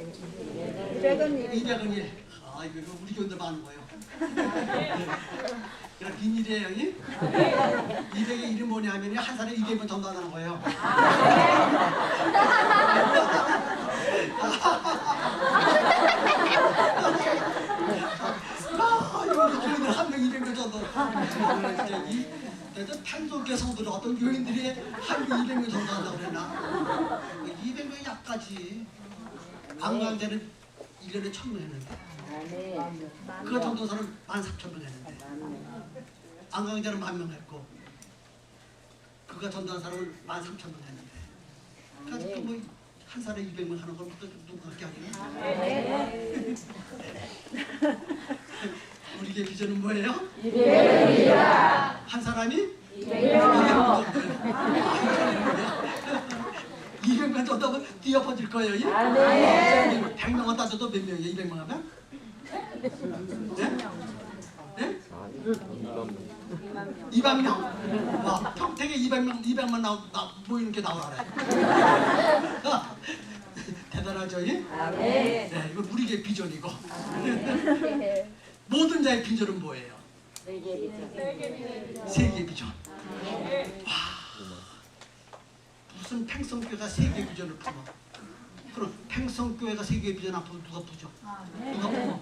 200은 1. 200은 1. 아, 이거 우리 교인들 많은 거예요. 그럼 비밀이에요, 형님? 200의 1이 뭐냐면요, 한 사람에 200번 전도하는 거예요. 이거 교인들 한 명 200명 전도. 그래서 탄소계 성도들 어떤 교인들이 한 명 200명 전도한다고 그랬나? 200명이 약까지. 관광자는 1년에 1000명 했는데. 그 전도사는 13,000명 했는데. 안강자는 10,000명 했고 그가 전도한 사람은 13,000명 했는데 그러니까 뭐한 사람에 200명 하는 걸 누가 그렇게 하겠냐? 우리의 비전은 뭐예요? 200명이다. 한 사람이 200명. 200명 전도하면 뛰어퍼질 거예요. 아멘. 100명만 따져도 몇 명이에요? 200명 하면? 네? 네? 2만 명. 와, 평택에 200만 모이는 게 나오라 그래. 대단하죠, 예? 네, 이건 우리의 비전이고. 모든 자의 비전은 뭐예요? 세계 비전. 와, 무슨 팽성교회가 세계 비전을 품어? 그럼 팽성교회가 세계 비전 앞으로 누가 부죠? 누가 품어?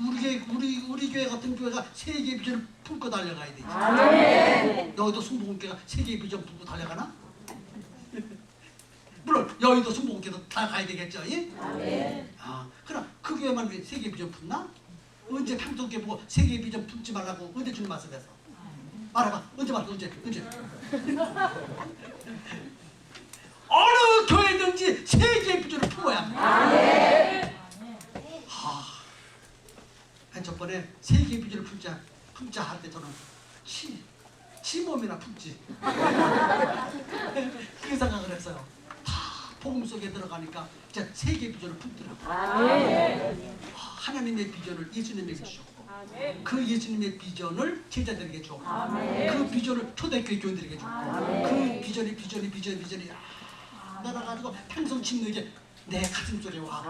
우리 교회 같은 교회가 세계 비전을 품고 달려가야 되지. 아멘. 여의도 순복음교회가 세계 비전 품고 달려가나? 물론 여의도 순복음교회도 다 가야 되겠죠. 예? 아, 그럼 그 교회만 왜 세계 비전 품나? 언제 팽성교회 보고 세계 비전 품지 말라고 언제 주는 말씀에서? 말해봐. 언제 말해? 언제? 어느 교회든지 세계 비전을 품어야 합니다. 저번에 세계 비전을 품자 할 때 저는 치 몸이나 품지. 그 생각을 했어요. 다 복음 속에 들어가니까 진짜 세계 비전을 품더라고요. 하나님의 비전을 예수님에게 주셨고 그 예수님의 비전을 제자들에게 줬고 그 비전을 초대교회 교인들에게 줬고 그 비전이 날아가지고 평생 침묵에 내 가슴 속에 와.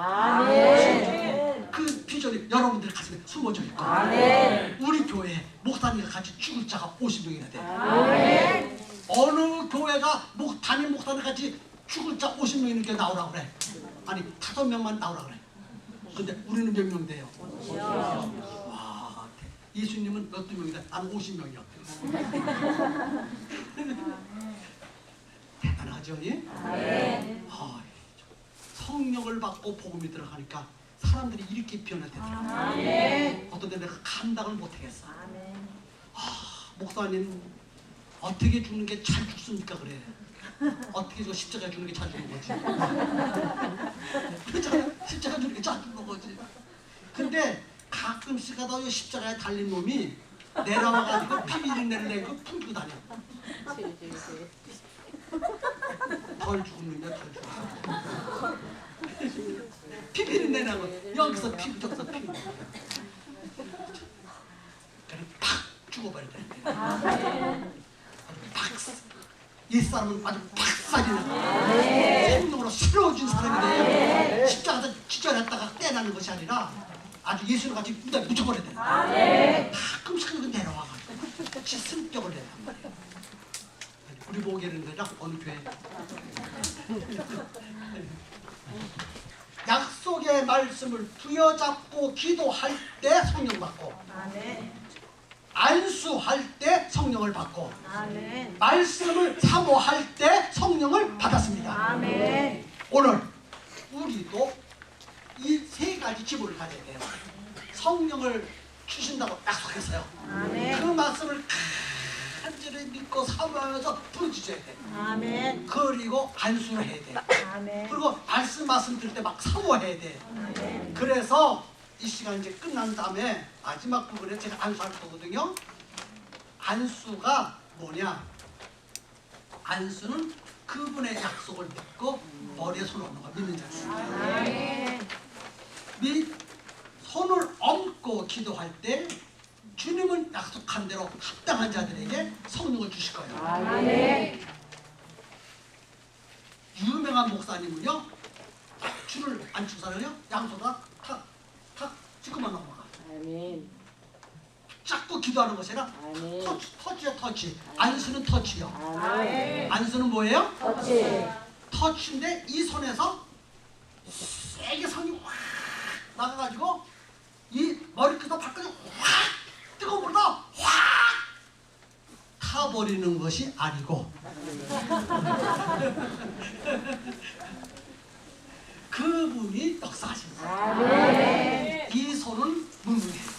그 비전이 여러분들 가슴에 숨어져 있고 우리 교회에 목사님과 같이 죽을 자가 50명이나 돼. 어느 교회가 담임 목사님 같이 죽을 자 50명이 게 나오라고 그래. 아니 5명만 나오라고 그래. 근데 우리는 몇 명 돼요? 와, 예수님은 12명이다. 나는 50명이야. 대단하죠? 예? 성령을 받고 복음이 들어가니까 사람들이 이렇게 변화되더라고요. 어떤 데 내가 감당을 못하겠어. 목사님 어떻게 죽는 게 잘 죽습니까? 그래. 어떻게 저 십자가 죽는 게 잘 죽는 거지. 그렇잖아. 십자가 죽는 게 잘 죽는 거지. 근데 가끔씩 가다 십자가에 달린 놈이 내려와가지고 피비린내를 내고 품고 다녀. 덜 죽는데 덜 죽어. 피비린내 나고 여기서 피고 저기서 피고. 그냥 팍 죽어버려. 옛사람은 아주 박살이나 생명으로 새로워진 사람이 돼요. 십자가에서 기절했다가 떼나는 것이 아니라 아주 예수를 같이 무대에 묻혀버려야 돼. 가끔씩 내려와가지고 성격을 내란 말이에요. 우리 보기에는 그냥 어느 교회 약속의 말씀을 부여잡고 기도할 때 성령 받고 안수할 때 성령을 받고 말씀을 사모할 때 성령을 받았습니다. 오늘 우리도 이 세 가지 기본을 가져야 돼요. 성령을 주신다고 약속했어요. 그 말씀을 간절히 믿고 사모하면서 부르짖어야 돼. 아멘. 그리고 안수를 해야 돼. 아멘. 그리고 말씀 들을 때 막 사모해야 돼. 그래서 이 시간 이제 끝난 다음에 마지막 부분에 제가 안수할 거거든요. 안수가 뭐냐? 안수는 그분의 약속을 믿고 머리에 손을 얹는 거 믿는 자입니다. 및 손을 얹고 기도할 때 주님은 약속한 대로 합당한 자들에게 성령을 주실 거예요. 유명한 목사님은요, 줄을 안 치고 살아요. 양손다 탁탁 찍고만 넘어가. 자꾸 기도하는 것이라 터치야 터치. 안수는 터치요. 안수는 뭐예요? 터치인데 이 손에서 세게 성이 확 나가가지고 이 머리끝부터 발끝이 확 뜨거운 물로 확 타버리는 것이 아니고 그분이 역사하십니다. 이 손은 무능해요.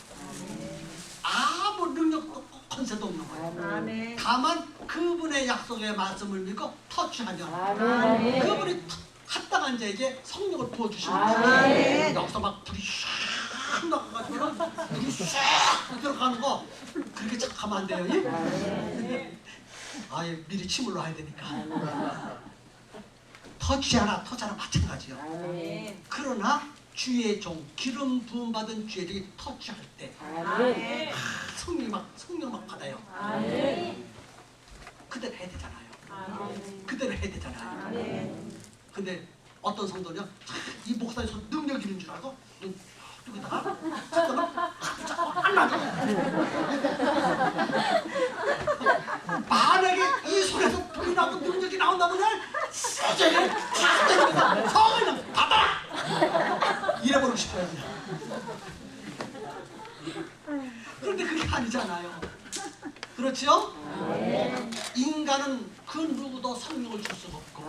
아무 능력도 없고 권세도 없는 거예요. 아멘. 다만 그분의 약속의 말씀을 믿고 터치하면 그분이 합당한 자에게 성령을 부어주십니다. 여기서 막 불이 샥 나가가지고 불이 샥 들어가는 거 그렇게 착하면 안 돼요. 예? 아예 미리 침을 놔야 되니까. 터치하나 마찬가지요. 그러나 주의 종, 기름 부음 받은 주의 종이 터치할 때 성령 막 받아요. 그대로 해야 되잖아요. 그대로 해야 되잖아요. 근데 어떤 성도는 이 목사의 손 능력 있는 줄 알고 눈 뜨고다가 잠깐만 안 나죠. 만약에 이 손에서 불이 나고 능력이 나온다면 세계를 다 때립니다. 성령 받아라! 이래버리고 싶어요. 그런데 그게 아니잖아요. 그렇죠? 인간은 그 누구도 성령을 줄 수가 없고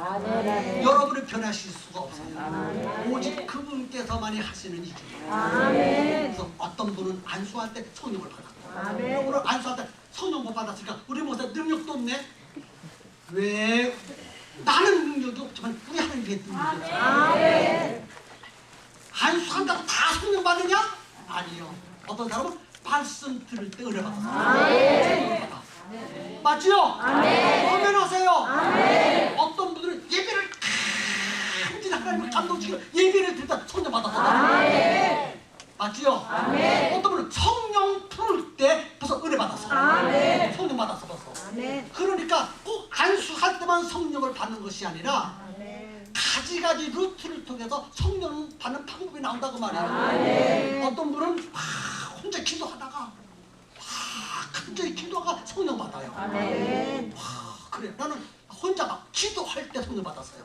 여러분을 변화시킬 수가 없어요. 오직 그분께서만이 하시는 일이죠. 그래서 어떤 분은 안수할 때 성령을 받았고 누구는 안수할 때 성령 못 받았으니까 우리 목사 능력도 없네. 왜? 나는 능력이 없지만 우리 하나님께 능력이 없어요. 안수한다고 다 성령 받느냐? 아니요. 어떤 사람은 말씀 들을 때 은혜 받았어요. 맞지요? 아멘하세요. 어떤 분들은 예배를 간절히 하나님을 감동시키고 예배를 드릴 때 성령 받았어요. 맞지요? 어떤 분은 성령 부를 때 벌써 은혜 받았어요. 성령 받았어 벌써. 그러니까 꼭 안수할 때만 성령을 받는 것이 아니라 가지가지 루트를 통해서 성령 받는 방법이 나온다고 말이에요. 어떤 분은 혼자 기도하다가 간절히 기도가 성령 받아요. 그래 나는 혼자 막 기도할 때 성령 받았어요.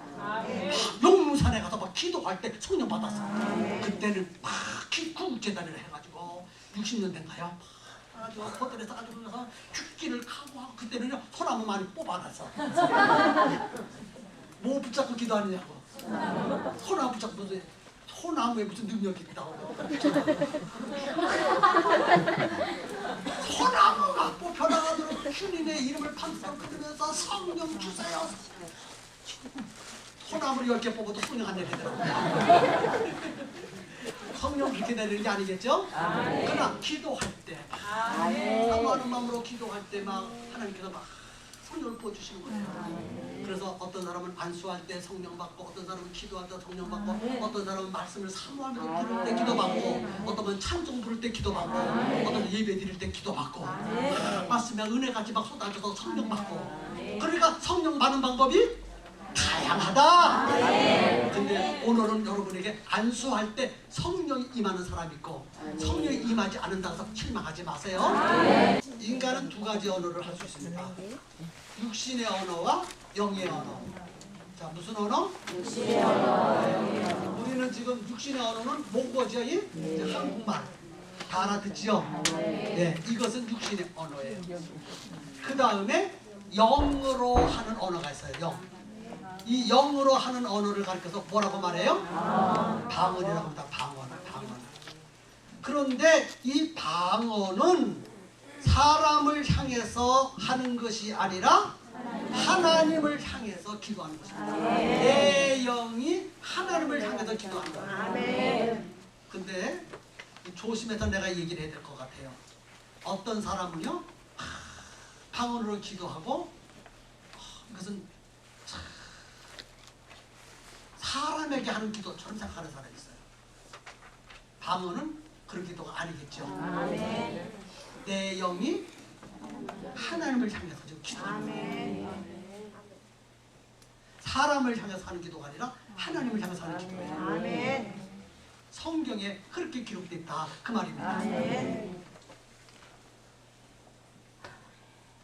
용문산에 가서 막 기도할 때 성령 받았어요. 그때는 막 구국재단을 해가지고 60년 된가요? 아주 호텔에서 아주 그래서 죽기를 각오하고 그때는요 소나무 많이 뽑아놨어. 뭐 붙잡고 기도하느냐고. 소나무 붙잡고 소나무에 무슨 능력이 있다고. 소나무가 뽑혀나가도록 주님의 이름을 반드시 부르면서 성령 주세요. 소나무를 10개 뽑아도 성령 안 내리더라고요. 성령 그렇게 내리는 게 아니겠죠? 그러나 기도할 때 사모하는 마음으로 기도할 때 막 하나님께서 막 성령을 부어주시는 거예요. 그래서 어떤 사람은 안수할 때 성령 받고 어떤 사람은 기도할 때 성령 받고 어떤 사람은 말씀을 사모하면서 부를 때 기도 받고 어떤 분은 찬송 부를 때 기도 받고 어떤 분은 예배 드릴 때 기도 받고 말씀에 은혜같이 막 쏟아져서 성령 받고 그러니까 성령 받는 방법이 다양하다. 근데 오늘은 여러분에게 안수할 때 성령이 임하는 사람이 있고 성령이 임하지 않는다고 해서 실망하지 마세요. 인간은 두 가지 언어를 할 수 있습니다. 육신의 언어와 영의 언어. 자, 무슨 언어? 육신의 언어. 우리는 지금 육신의 언어는 몽고죠? 이제 한국말. 다 알아듣지요? 네, 이것은 육신의 언어예요. 그 다음에 영으로 하는 언어가 있어요. 영. 이 영으로 하는 언어를 가르쳐서 뭐라고 말해요? 방언이라고 합니다. 방언. 그런데 이 방언은 사람을 향해서 하는 것이 아니라 하나님을 향해서 기도하는 것입니다. 내 영이 하나님을 향해서 기도하는 거예요. 근데 조심해서 내가 얘기를 해야 될 것 같아요. 어떤 사람은요 방언으로 기도하고 이것은 사람에게 하는 기도처럼 생각하는 사람이 있어요. 방언은 그런 기도가 아니겠죠. 내 영이 하나님을 향해서 지금 기도하는 거예요. 사람을 향해서 하는 기도가 아니라 하나님을 향해서 하는 기도예요. 성경에 그렇게 기록되어 있다 그 말입니다.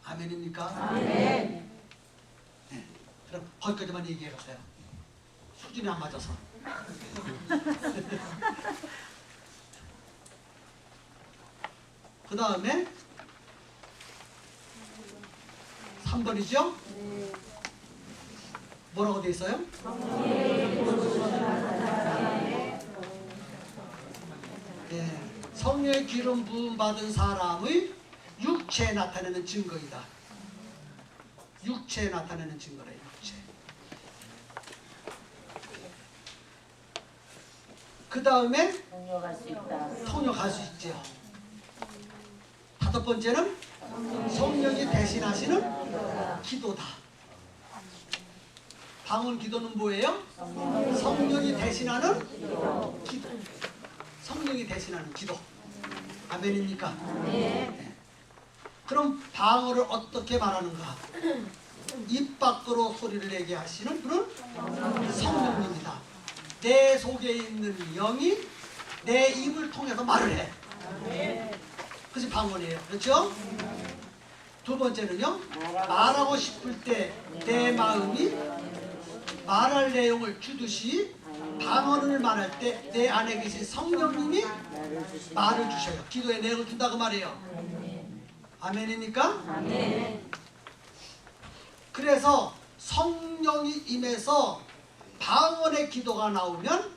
아멘입니까? 네. 그럼 거기까지만 얘기해 가세요. 수준이 안 맞아서. 그 다음에 3번이죠? 뭐라고 되어 있어요? 네. 성령의 기름 부음 받은 사람의 육체에 나타내는 증거이다. 육체에 나타내는 증거래요. 육체. 그 다음에 통역할 수 있다. 통역할 수 있죠. 5번째는 성령이 대신하시는 기도다. 방언 기도는 뭐예요? 성령이 대신하는 기도. 성령이 대신하는 기도. 아멘입니까? 네. 그럼 방언을 어떻게 말하는가? 입 밖으로 소리를 내게 하시는 분은 성령입니다. 내 속에 있는 영이 내 입을 통해서 말을 해. 그것이 방언이에요. 그렇죠? 2번째는요. 말하고 싶을 때 내 마음이 말할 내용을 주듯이 방언을 말할 때 내 안에 계신 성령님이 말을 주셔요. 기도의 내용을 준다 그 말이에요. 아멘입니까? 그래서 성령이 임해서 방언의 기도가 나오면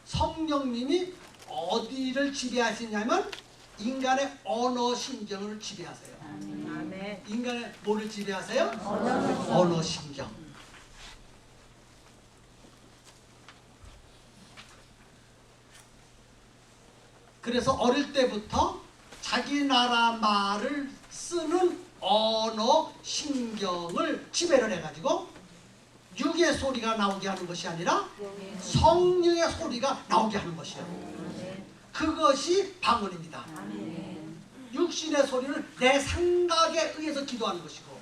성령님이 어디를 지배하시냐면 인간의 언어 신경을 지배하세요. 인간의 뭐를 지배하세요? 언어 신경. 그래서 어릴 때부터 자기 나라 말을 쓰는 언어 신경을 지배를 해가지고 육의 소리가 나오게 하는 것이 아니라 성령의 소리가 나오게 하는 것이에요. 그것이 방언입니다. 육신의 소리는 내 생각에 의해서 기도하는 것이고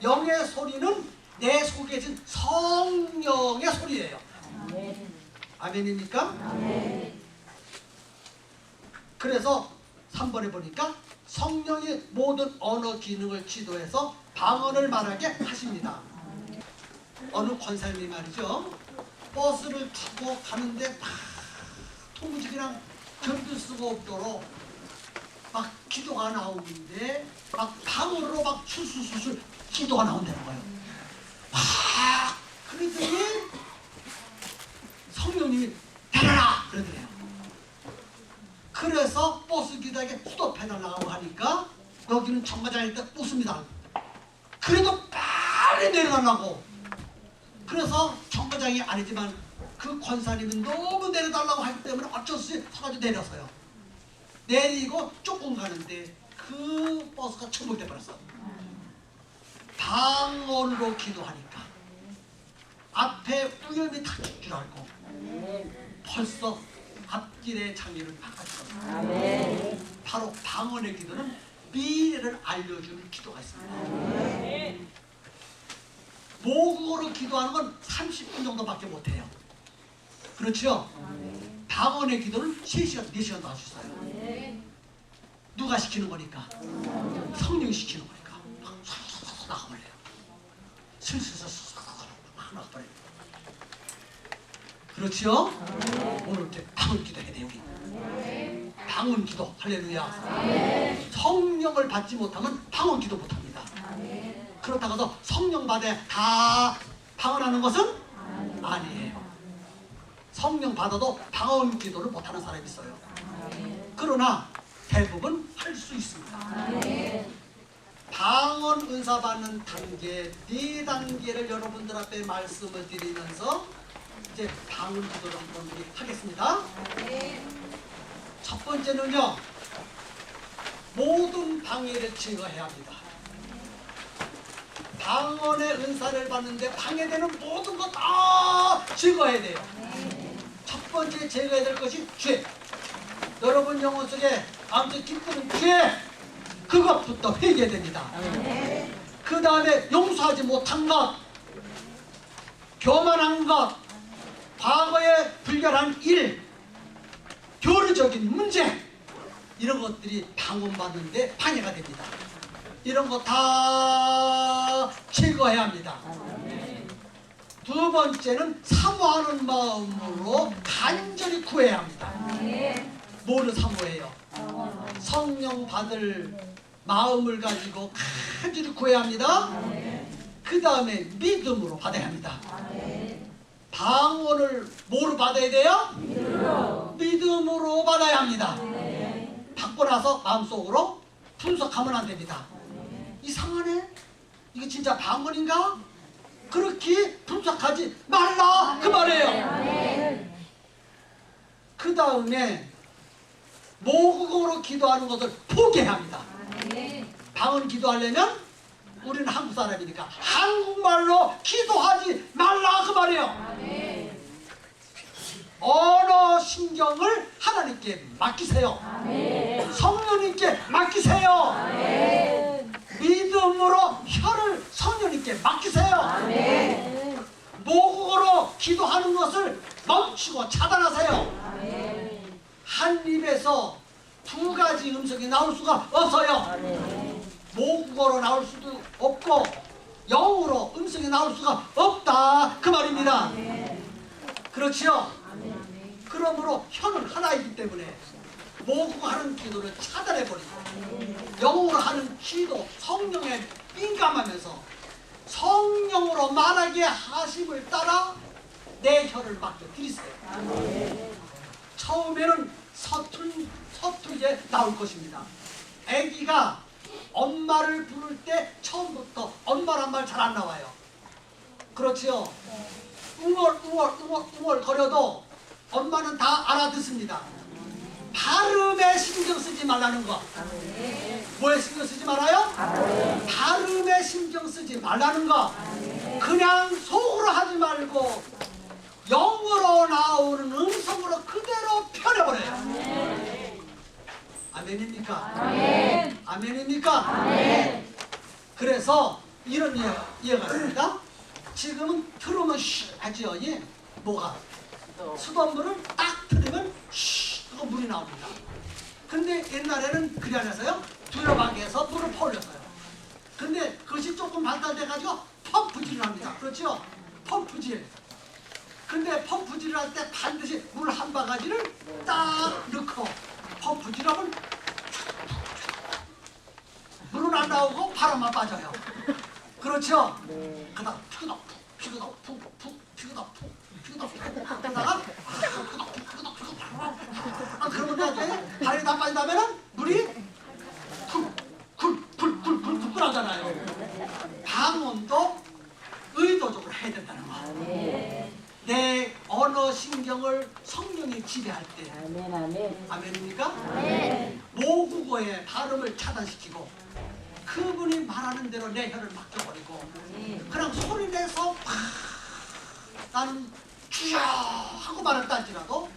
영의 소리는 내 속에 있는 성령의 소리예요. 아멘입니까? 그래서 3번에 보니까 성령이 모든 언어 기능을 지도해서 방언을 말하게 하십니다. 어느 권사님이 말이죠. 버스를 타고 가는데 막 통직이랑 견딜 수가 없도록 막 기도가 나오는데 막 방언으로 막 술술술술 기도가 나온다는 거예요. 막 그러더니 성령님이 내려라 그러더래요. 그래서 버스 기사에게 스톱해달라고 하니까 여기는 정거장일 때 웃습니다. 그래도 빨리 내려달라고. 그래서 정거장이 아니지만 그 권사님이 너무 내려달라고 하기 때문에 어쩔 수 없이 서가지고 내렸어요. 내리고 조금 가는데 그 버스가 침몰돼 버렸어. 방언으로 기도하니까 앞에 우연히 닥칠 줄 알고 벌써 앞길의 장애를 바꿨어요. 바로 방언의 기도는 미래를 알려주는 기도가 있습니다. 모국어로 기도하는 건 30분 정도밖에 못해요. 그렇죠? 방언의 기도는 3시간, 4시간도 할 수 있어요. 누가 시키는 거니까? 성령이 시키는 거니까. 쏙쏙쏙 나가버려요. 슬슬슬 막 나가버려요. 그렇죠? 오늘 이제 방언 기도해야 돼요. 우리. 방언 기도. 할렐루야. 성령을 받지 못하면 방언 기도 못합니다. 그렇다고 해서 성령 받아 다 방언하는 것은 아니에요. 성령 받아도 방언 기도를 못하는 사람이 있어요. 그러나 대부분 할 수 있습니다. 방언 은사 받는 단계 4단계를 여러분들 앞에 말씀을 드리면서 이제 방언 기도를 한번 우리 하겠습니다. 첫 번째는요, 모든 방해를 제거해야 합니다. 방언의 은사를 받는데 방해되는 모든 것 다 제거해야 돼요. 첫 번째 제거해야 될 것이 죄. 여러분 영혼 속에 아무튼 기쁘는 죄, 그것부터 회개해야 됩니다. 그 다음에 용서하지 못한 것, 교만한 것, 과거에 불결한 일, 교류적인 문제, 이런 것들이 방언받는데 방해가 됩니다. 이런 거 다 제거해야 합니다. 두 번째는 사모하는 마음으로 간절히 구해야 합니다. 뭐를 사모해요? 성령 받을 마음을 가지고 간절히 구해야 합니다. 그 다음에 믿음으로 받아야 합니다. 방언을 뭐로 받아야 돼요? 믿음으로 받아야 합니다. 받고 나서 마음속으로 분석하면 안 됩니다. 이상하네? 이거 진짜 방언인가? 그렇게 분석하지 말라 그 말이에요. 그 다음에 모국어로 기도하는 것을 포기해야 합니다. 방언 기도하려면 우리는 한국 사람이니까 한국말로 기도하지 말라 그 말이에요. 언어 신경을 하나님께 맡기세요. 성령님께 맡기세요. 믿음으로 혀를 성령님께 맡기세요. 모국어로 기도하는 것을 멈추고 차단하세요. 한 입에서 두 가지 음성이 나올 수가 없어요. 모국어로 나올 수도 없고 영어로 음성이 나올 수가 없다 그 말입니다. 그렇지요? 그러므로 혀는 하나이기 때문에 모국어 하는 기도를 차단해버리고 영어로 하는 기도, 성령에 민감하면서 성령으로 말하게 하심을 따라 내 혀를 맡겨드리세요. 처음에는 서툴게 나올 것입니다. 아기가 엄마를 부를 때 처음부터 엄마란 말 잘 안 나와요. 그렇지요? 웅얼 거려도 엄마는 다 알아듣습니다. 발음에 신경 쓰지 말라는 거. 뭐에 신경 쓰지 말아요? 발음에 신경 쓰지 말라는 거. 그냥 속으로 하지 말고 영어로 나오는 음성으로 그대로 펴내버려요. 아멘입니까? 아멘입니까? 그래서 이런 이해가 됩니다. 지금은 틀으면 쉬 하죠. 예? 뭐가? 수돗물을 딱 틀으면 쉬 하고 물이 나옵니다. 근데 옛날에는 그리 안 해서요. 두려방에서 물을 퍼올렸어요. 근데 그것이 조금 발달돼가지고 펌프질을 합니다. 그렇죠? 펌프질. 근데 펌프질을 할 때 반드시 물 한 바가지를 딱 넣고 펌프질하면 물은 안 나오고 바람만 빠져요. 그렇죠? 그다음 피그다 푹 하다가 그러면 나중에 발이 다 빠진다면은 물이 쿨 끓어잖아요. 방언도 의도적으로 해야 된다는 거. 내 언어 신경을 성령이 지배할 때. 아멘입니까? 모국어의 발음을 차단시키고 그분이 말하는 대로 내 혀를 맡겨버리고 그냥 소리 내서 나는 주여 하고 말했다 할지라도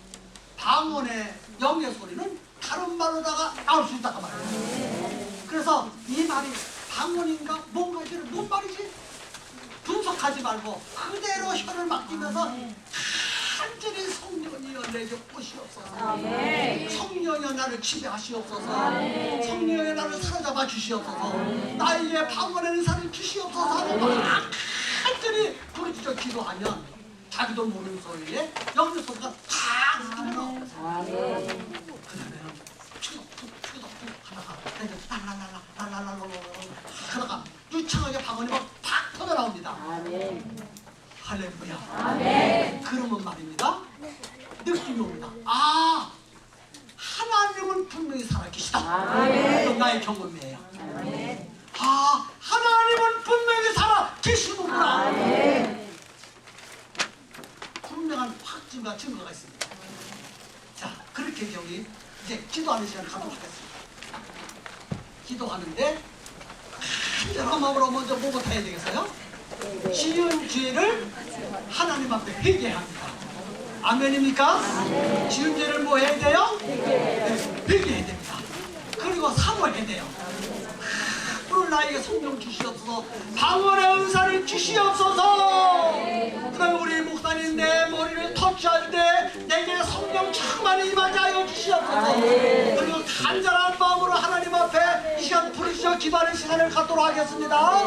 방언의 영의 소리는 다른 말로다가 나올 수 있다고 말해요. 그래서 이 말이 방언인가 뭔가지를 뭔 말이지? 분석하지 말고 그대로 혀를 맡기면서 간절히 성령이여 내게 오시옵소서. 성령이여 나를 지배하시옵소서. 성령이여 나를 사로잡아 주시옵소서. 나에게 방언의 은사를 주시옵소서 하고 막 간절히 부르짖어 기도하면 자기도 모르는 소리에 영의 소리가 탁 들려. 그 다음에는 툭 하다가 랄랄랄라 하다가 유창하게 방언이 막 팍 터져 나옵니다. 할렐루야. 그러면 말입니다. 느낌이 옵니다. 아, 하나님은 하나님은 분명히 살아계시다. 이건 나의 경험이에요. 아, 하나님은 분명히 살아계시는구나. 분명한 확증과 증거가 있습니다. 자, 그렇게 우리 이제 기도하는 시간 가도록 하겠습니다. 기도하는데 간절한 마음으로 먼저 뭐부터 해야 되겠어요? 지은 죄를 하나님 앞에 회개해야 합니다. 아멘입니까? 지은 죄를 뭐 해야 돼요? 네, 회개해야 됩니다. 그리고 사모해야 돼요. 오늘 나에게 성령 주시옵소서, 방언의 은사를 주시옵소서. 그다음에 우리 목사님 내 머리를 터치할 때 내게 성령 충만히 임하게 하여 주시옵소서. 그리고 간절한 마음으로 하나님 앞에 이 시간 부르시어 기도하는 시간을 갖도록 하겠습니다.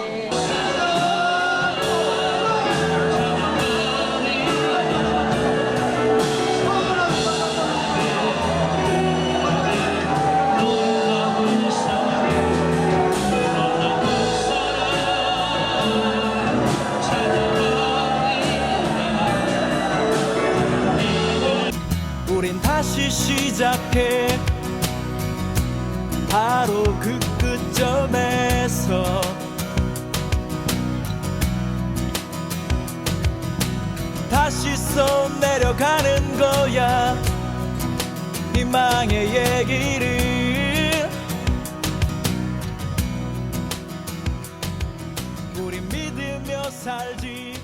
우린 다시 시작해 바로 그 끝점에서 다시 쏟 내려가는 거야 희망의 얘기를 우린 믿으며 살지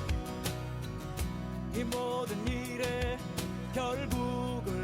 이 모든 일의 결국을